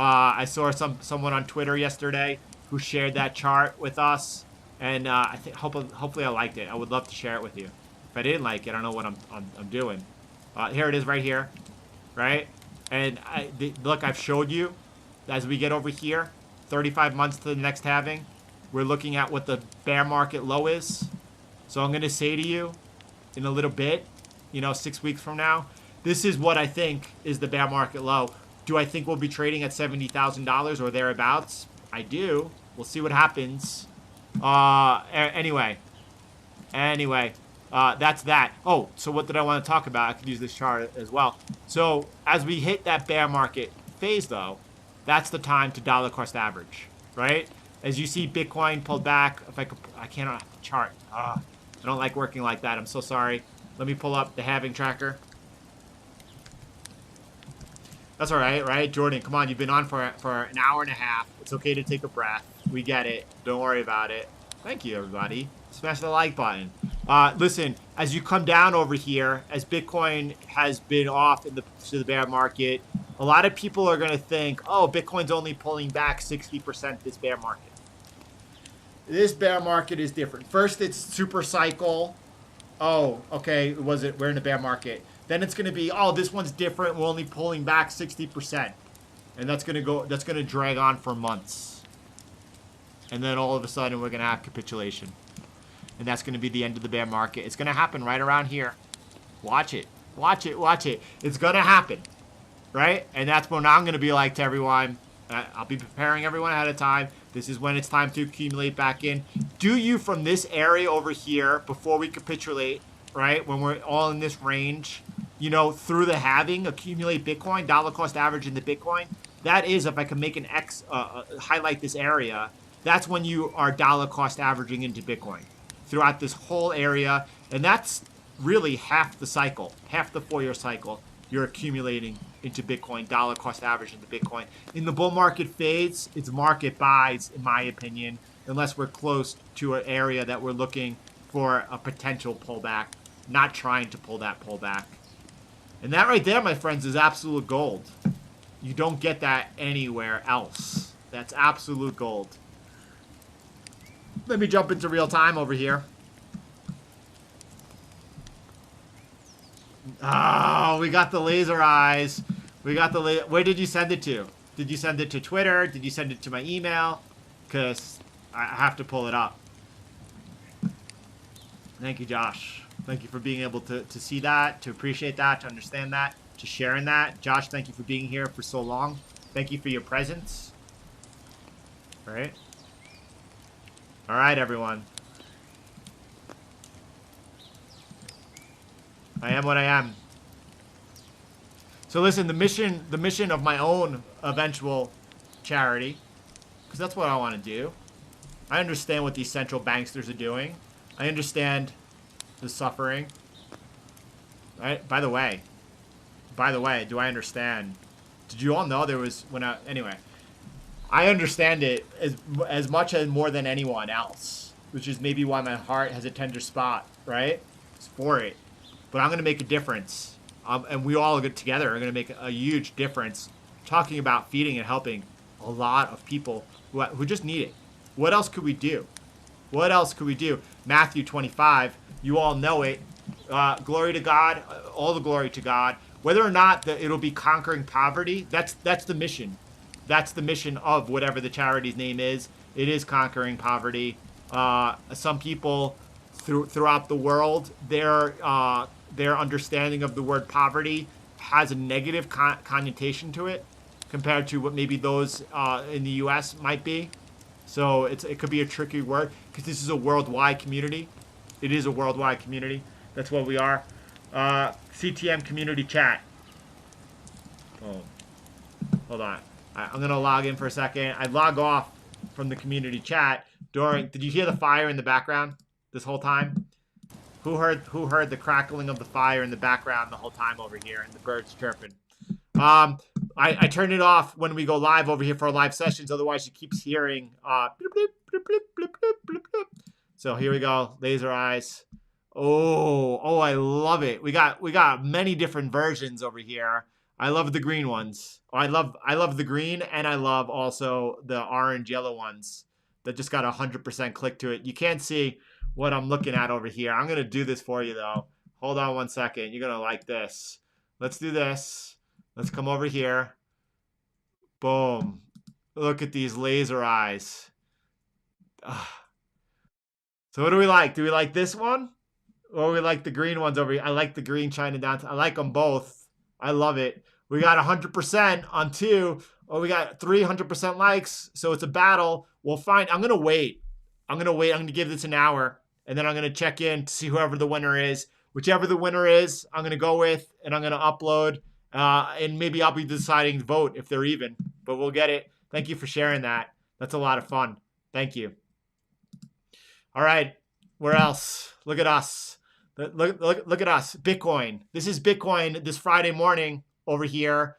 I saw someone on Twitter yesterday who shared that chart with us, and I think hopefully I liked it. I would love to share it with you. If I didn't like it, I don't know what I'm doing. Here it is right here, right? And look, I've showed you as we get over here, 35 months to the next halving. We're looking at what the bear market low is. So I'm going to say to you in a little bit, 6 weeks from now, this is what I think is the bear market low. Do I think we'll be trading at $70,000 or thereabouts? I do. We'll see what happens. Anyway, that's that. Oh, so what did I want to talk about? I could use this chart as well. So as we hit that bear market phase, though, that's the time to dollar cost average, right? As you see Bitcoin pulled back, I cannot chart. I don't like working like that. I'm so sorry. Let me pull up the halving tracker. That's all right, right? Jordan, come on. You've been on for an hour and a half. It's okay to take a breath. We get it. Don't worry about it. Thank you, everybody. Smash the like button. Listen, as you come down over here, as Bitcoin has been off to the bear market, a lot of people are going to think, oh, Bitcoin's only pulling back 60% this bear market. This bear market is different. First, it's super cycle. Oh, okay, we're in a bear market. Then it's going to be, oh, this one's different. We're only pulling back 60%. And that's going to drag on for months. And then all of a sudden, we're going to have capitulation. And that's going to be the end of the bear market. It's going to happen right around here. Watch it. Watch it. Watch it. It's going to happen. Right? And that's what I'm going to be like to everyone. I'll be preparing everyone ahead of time. This is when it's time to accumulate back in. Do you from this area over here, before we capitulate, right, when we're all in this range, through the halving, accumulate Bitcoin, dollar cost average in the Bitcoin? that is, if I can make an X, highlight this area, that's when you are dollar cost averaging into Bitcoin throughout this whole area. And that's really half the cycle, half the 4-year cycle. You're accumulating into Bitcoin, dollar cost average into Bitcoin. In the bull market fades, it's market buys, in my opinion, unless we're close to an area that we're looking for a potential pullback, not trying to pull that pullback. And that right there, my friends, is absolute gold. You don't get that anywhere else. That's absolute gold. Let me jump into real time over here. Oh, we got the laser eyes. We got the where did you send it to? Did you send it to Twitter? Did you send it to my email? Because I have to pull it up. Thank you, Josh. Thank you for being able to see that, to appreciate that, to understand that, to sharing that. Josh, thank you for being here for so long. Thank you for your presence. All right. All right, everyone. I am what I am. So listen, the mission of my own eventual charity, because that's what I want to do. I understand what these central banksters are doing. I understand the suffering. Right? By the way, do I understand? Did you all know there was anyway? I understand it as much as more than anyone else, which is maybe why my heart has a tender spot, right? It's for it. But I'm going to make a difference. And we all get together are going to make a huge difference talking about feeding and helping a lot of people who just need it. What else could we do? What else could we do? Matthew 25, you all know it. Glory to God, all the glory to God. Whether or not it'll be conquering poverty, that's the mission. That's the mission of whatever the charity's name is. It is conquering poverty. Some people throughout the world, their understanding of the word poverty has a negative connotation to it compared to what maybe those in the U.S. might be. So it could be a tricky word because this is a worldwide community. It is a worldwide community. That's what we are. CTM community chat. Oh, hold on. I'm going to log in for a second. I log off from the community chat did you hear the fire in the background this whole time? Who heard the crackling of the fire in the background the whole time over here and the birds chirping? I turn it off when we go live over here for our live sessions. Otherwise, she keeps hearing blip, blip, blip, blip, blip, blip, blip, blip. So here we go. Laser eyes. Oh, I love it. We got many different versions over here. I love the green ones. I love the green, and I love also the orange yellow ones that just got 100% click to it. You can't see what I'm looking at over here. I'm gonna do this for you though. Hold on one second. You're gonna like this. Let's do this. Let's come over here. Boom. Look at these laser eyes. Ugh. So what do we like? Do we like this one? Or we like the green ones over here? I like the green shining down. I like them both. I love it. We got 100% on 2. Or we got 300% likes. So it's a battle. We'll find. I'm going to wait. I'm going to give this an hour. And then I'm going to check in to see whoever the winner is. Whichever the winner is, I'm going to go with. And I'm going to upload. And maybe I'll be deciding to vote if they're even. But we'll get it. Thank you for sharing that. That's a lot of fun. Thank you. All right. Where else? Look at us. Look at us. Bitcoin. This is Bitcoin this Friday morning over here.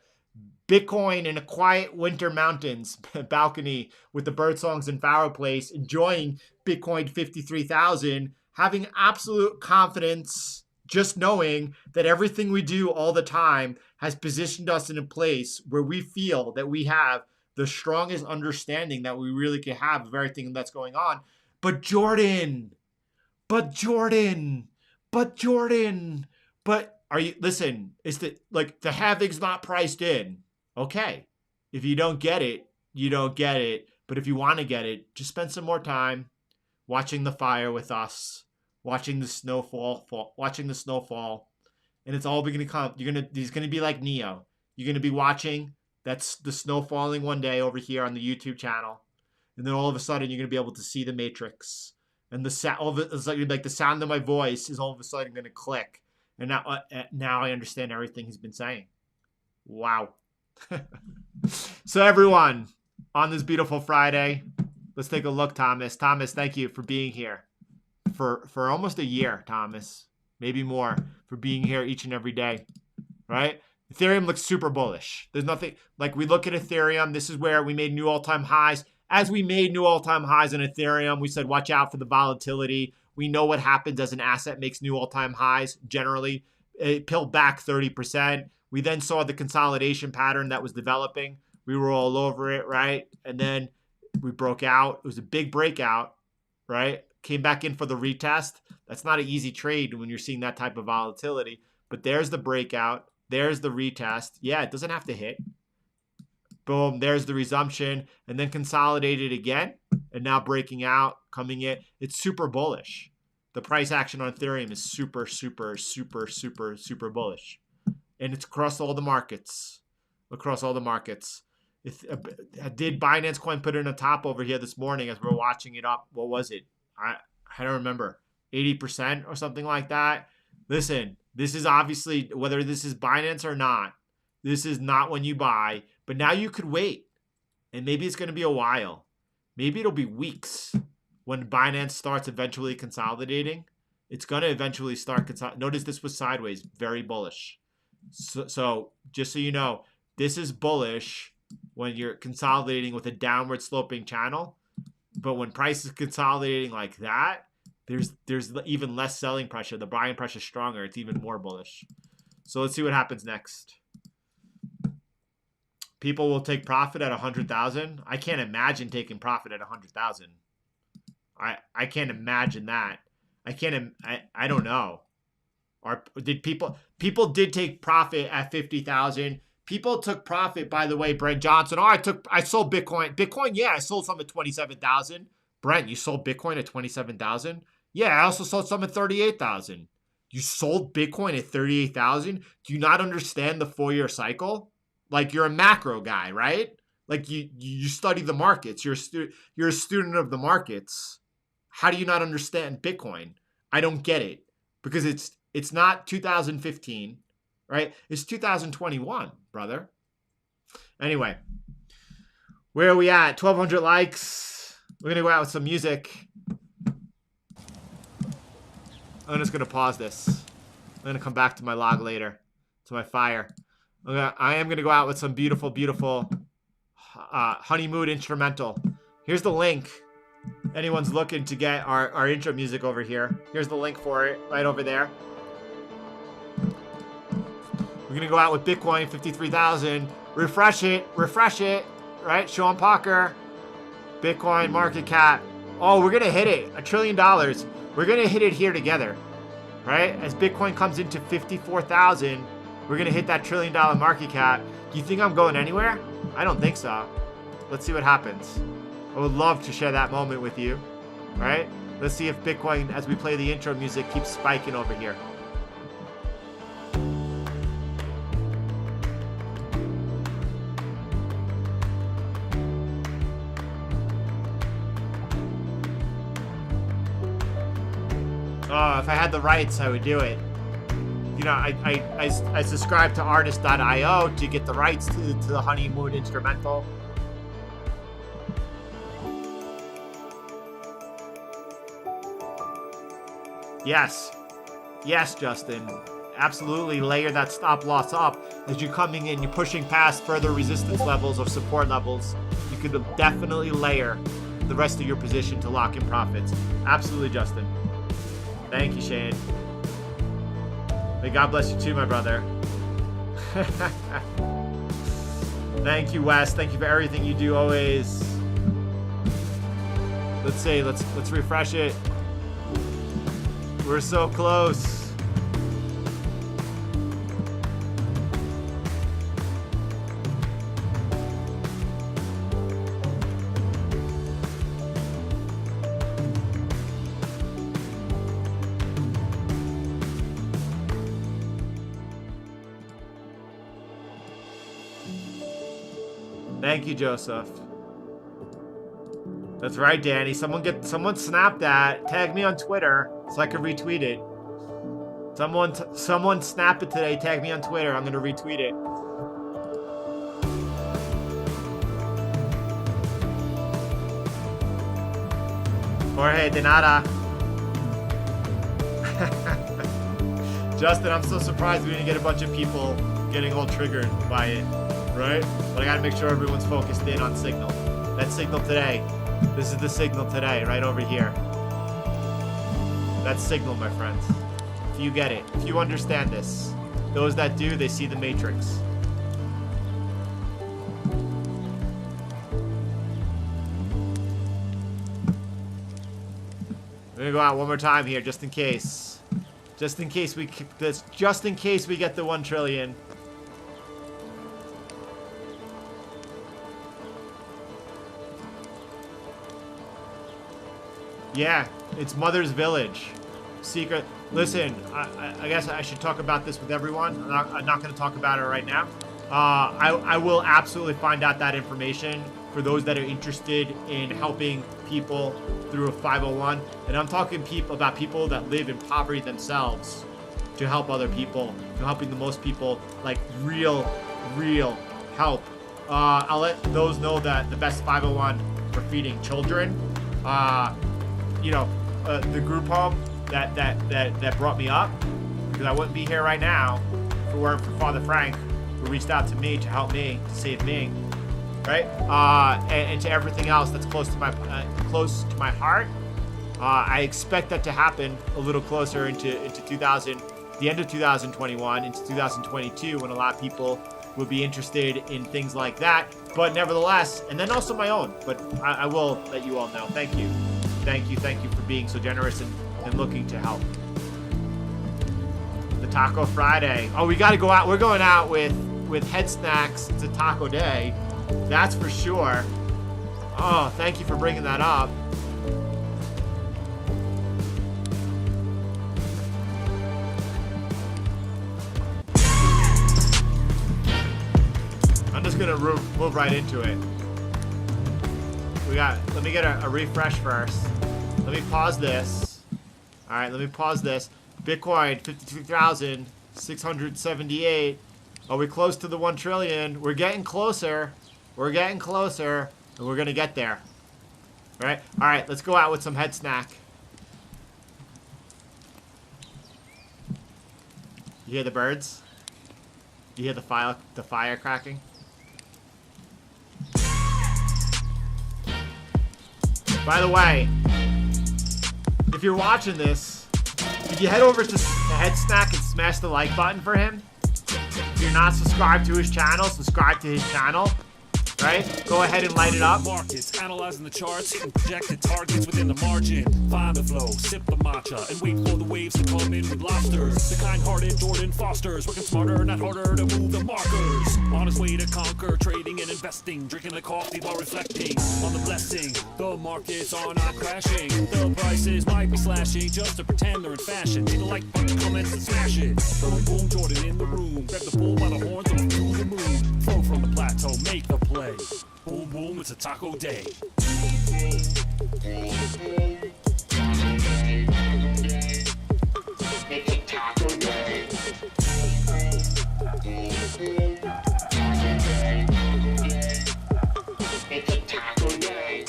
Bitcoin in a quiet winter mountains balcony with the birdsongs and fireplace, enjoying Bitcoin 53,000, having absolute confidence, just knowing that everything we do all the time has positioned us in a place where we feel that we have the strongest understanding that we really can have of everything that's going on. But Jordan, are you, listen, is that like the halving's not priced in? Okay. If you don't get it, you don't get it. But if you want to get it, just spend some more time watching the fire with us, watching the snowfall, and it's all going to come. He's going to be like Neo. You're going to be watching that's the snow falling one day over here on the YouTube channel. And then all of a sudden you're going to be able to see the Matrix. And the sound, it's like the sound of my voice is all of a sudden going to click. And now I understand everything he's been saying. Wow. So everyone, on this beautiful Friday, let's take a look, Thomas. Thomas, thank you for being here for almost a year, Thomas, maybe more, for being here each and every day, right? Ethereum looks super bullish. There's nothing, like we look at Ethereum, this is where we made new all-time highs. As we made new all-time highs in Ethereum, we said, watch out for the volatility. We know what happens as an asset makes new all-time highs. Generally, it peeled back 30%. We then saw the consolidation pattern that was developing. We were all over it, right? And then we broke out. It was a big breakout, right? Came back in for the retest. That's not an easy trade when you're seeing that type of volatility. But there's the breakout. There's the retest. Yeah, it doesn't have to hit. Boom, there's the resumption. And then consolidated again. And now breaking out, coming in. It's super bullish. The price action on Ethereum is super, super, super, super, super bullish. And it's across all the markets. Across all the markets. Did Binance Coin put it in a top over here this morning as we're watching it up? What was it? I don't remember. 80% or something like that. Listen, this is obviously, whether this is Binance or not, this is not when you buy. But now you could wait. And maybe it's going to be a while. Maybe it'll be weeks when Binance starts eventually consolidating. It's going to eventually start consolidating. Notice this was sideways. Very bullish. So just so you know, this is bullish when you're consolidating with a downward sloping channel. But when price is consolidating like that, there's even less selling pressure. The buying pressure is stronger. It's even more bullish. So let's see what happens next. People will take profit at 100,000. I can't imagine taking profit at 100,000. I can't imagine that. I don't know. Or did people did take profit at 50,000? People took profit, by the way, Brent Johnson. Oh, I sold Bitcoin. Bitcoin, yeah, I sold some at 27,000. Brent, you sold Bitcoin at 27,000? Yeah, I also sold some at 38,000. You sold Bitcoin at 38,000? Do you not understand the 4-year cycle? Like, you're a macro guy, right? Like, you study the markets. You're a student of the markets. How do you not understand Bitcoin? I don't get it. Because it's not 2015, right? It's 2021, brother. Anyway, where are we at? 1,200 likes. We're going to go out with some music. I'm just going to pause this. I'm going to come back to my log later, to my fire. I am going to go out with some beautiful, beautiful honeymoon instrumental. Here's the link. Anyone's looking to get our intro music over here. Here's the link for it right over there. We're going to go out with Bitcoin, 53,000. Refresh it, right? Sean Parker, Bitcoin market cap. Oh, we're going to hit it. $1 trillion. We're going to hit it here together, right? As Bitcoin comes into 54,000, we're going to hit that $1 trillion market cap. Do you think I'm going anywhere? I don't think so. Let's see what happens. I would love to share that moment with you, right? Let's see if Bitcoin, as we play the intro music, keeps spiking over here. Oh, if I had the rights, I would do it. You know, I subscribe to artist.io to get the rights to the honeymoon instrumental. Yes, Justin. Absolutely layer that stop loss up. As you're coming in, you're pushing past further resistance levels or support levels. You could definitely layer the rest of your position to lock in profits. Absolutely, Justin. Thank you, Shane. May God bless you too, my brother. Thank you, Wes. Thank you for everything you do always. Let's see. Let's refresh it. We're so close. Thank you, Joseph. That's right, Danny. Someone snap that. Tag me on Twitter so I can retweet it. Someone snap it today. Tag me on Twitter. I'm gonna retweet it. Jorge, de nada. Justin, I'm so surprised we didn't get a bunch of people getting all triggered by it, right? But I gotta make sure everyone's focused in on signal. That signal today. This is the signal today, right over here. That's signal, my friends. If you get it, if you understand this. Those that do, they see the matrix. I'm gonna go out one more time here, just in case. Just in case we get the 1 trillion. Yeah, it's Mother's Village. Secret. Listen, I guess I should talk about this with everyone. I'm not going to talk about it right now. I will absolutely find out that information for those that are interested in helping people through a 501. And I'm talking about people that live in poverty themselves to help other people, to helping the most people, like real help. I'll let those know that the best 501 for feeding children, the group home that brought me up, because I wouldn't be here right now if it weren't for Father Frank, who reached out to me to help me, to save me, right? And to everything else that's close to my heart. I expect that to happen a little closer into the end of 2021, into 2022, when a lot of people will be interested in things like that. But nevertheless, and then also my own. But I will let you all know. Thank you for being so generous and looking to help. The Taco Friday. Oh, we got to go out. We're going out with head snacks. It's a taco day. That's for sure. Oh, thank you for bringing that up. I'm just gonna move right into it. Let me get a refresh first. Let me pause this. All right, let me pause this. Bitcoin, 52,678. Are we close to the 1 trillion? We're getting closer. We're getting closer, and we're gonna get there. All right, let's go out with some head snack. You hear the birds? You hear the fire cracking? By the way, if you're watching this, if you head over to Head Snack and smash the like button for him. If you're not subscribed to his channel, subscribe to his channel. Right? Go ahead and light it up. Markets, analyzing the charts, hitting projected targets within the margin. Find the flow, sip the matcha, and wait for the waves to come in with lobsters. The kind-hearted Jordan Fosters, working smarter, not harder to move the markers. On his way to conquer, trading and investing, drinking the coffee while reflecting on the blessing. The markets are not crashing. The prices might be slashing just to pretend they're in fashion. Hit the like button, comments, and smash it. Boom, boom, Jordan in the room. Grab the bull by the horns and to the moon. Flow from the plateau, make the play. Boom, boom, it's a taco day. It's a taco day. It's a taco day.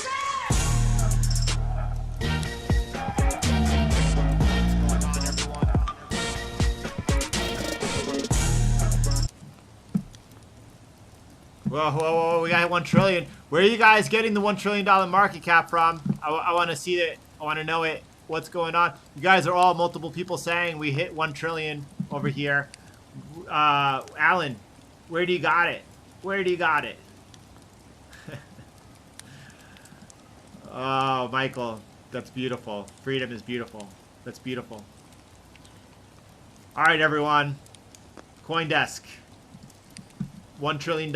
Whoa, we got 1 trillion. Where are you guys getting the $1 trillion market cap from? I want to see it. I want to know it. What's going on? You guys are all multiple people saying we hit 1 trillion over here. Alan, where do you got it? Where do you got it? Oh, Michael, that's beautiful. Freedom is beautiful. That's beautiful. All right, everyone. CoinDesk. $1 trillion.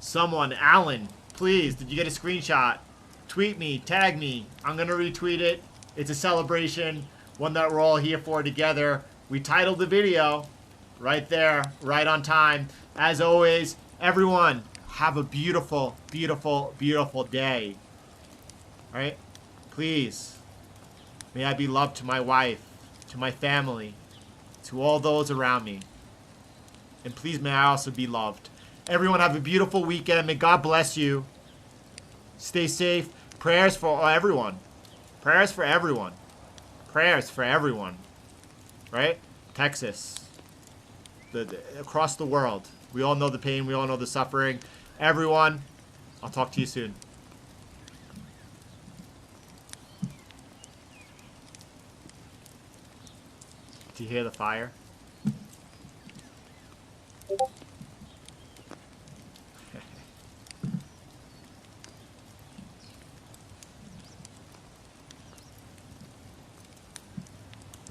Someone, Alan, please, did you get a screenshot? Tweet me, tag me. I'm going to retweet it. It's a celebration, one that we're all here for together. We titled the video right there, right on time. As always, everyone, have a beautiful, beautiful, beautiful day. All right? Please, may I be loved to my wife, to my family, to all those around me. And please, may I also be loved. Everyone have a beautiful weekend. May God bless you. Stay safe. Prayers for everyone. Prayers for everyone. Prayers for everyone. Right? Texas. Across the world. We all know the pain. We all know the suffering. Everyone, I'll talk to you soon. Do you hear the fire?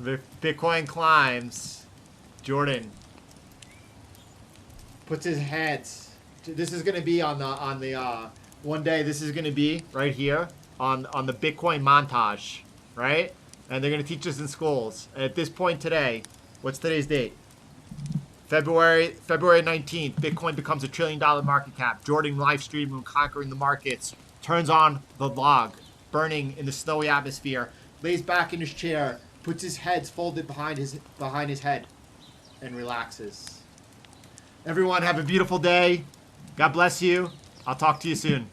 The Bitcoin climbs. Jordan puts his heads. This is gonna be on the one day. This is gonna be right here on the Bitcoin montage, right? And they're gonna teach us in schools. And at this point today, what's today's date? February 19th. Bitcoin becomes $1 trillion market cap. Jordan live streaming, conquering the markets. Turns on the log, burning in the snowy atmosphere. Lays back in his chair. Puts his heads folded behind his head and relaxes. Everyone have a beautiful day. God bless you. I'll talk to you soon.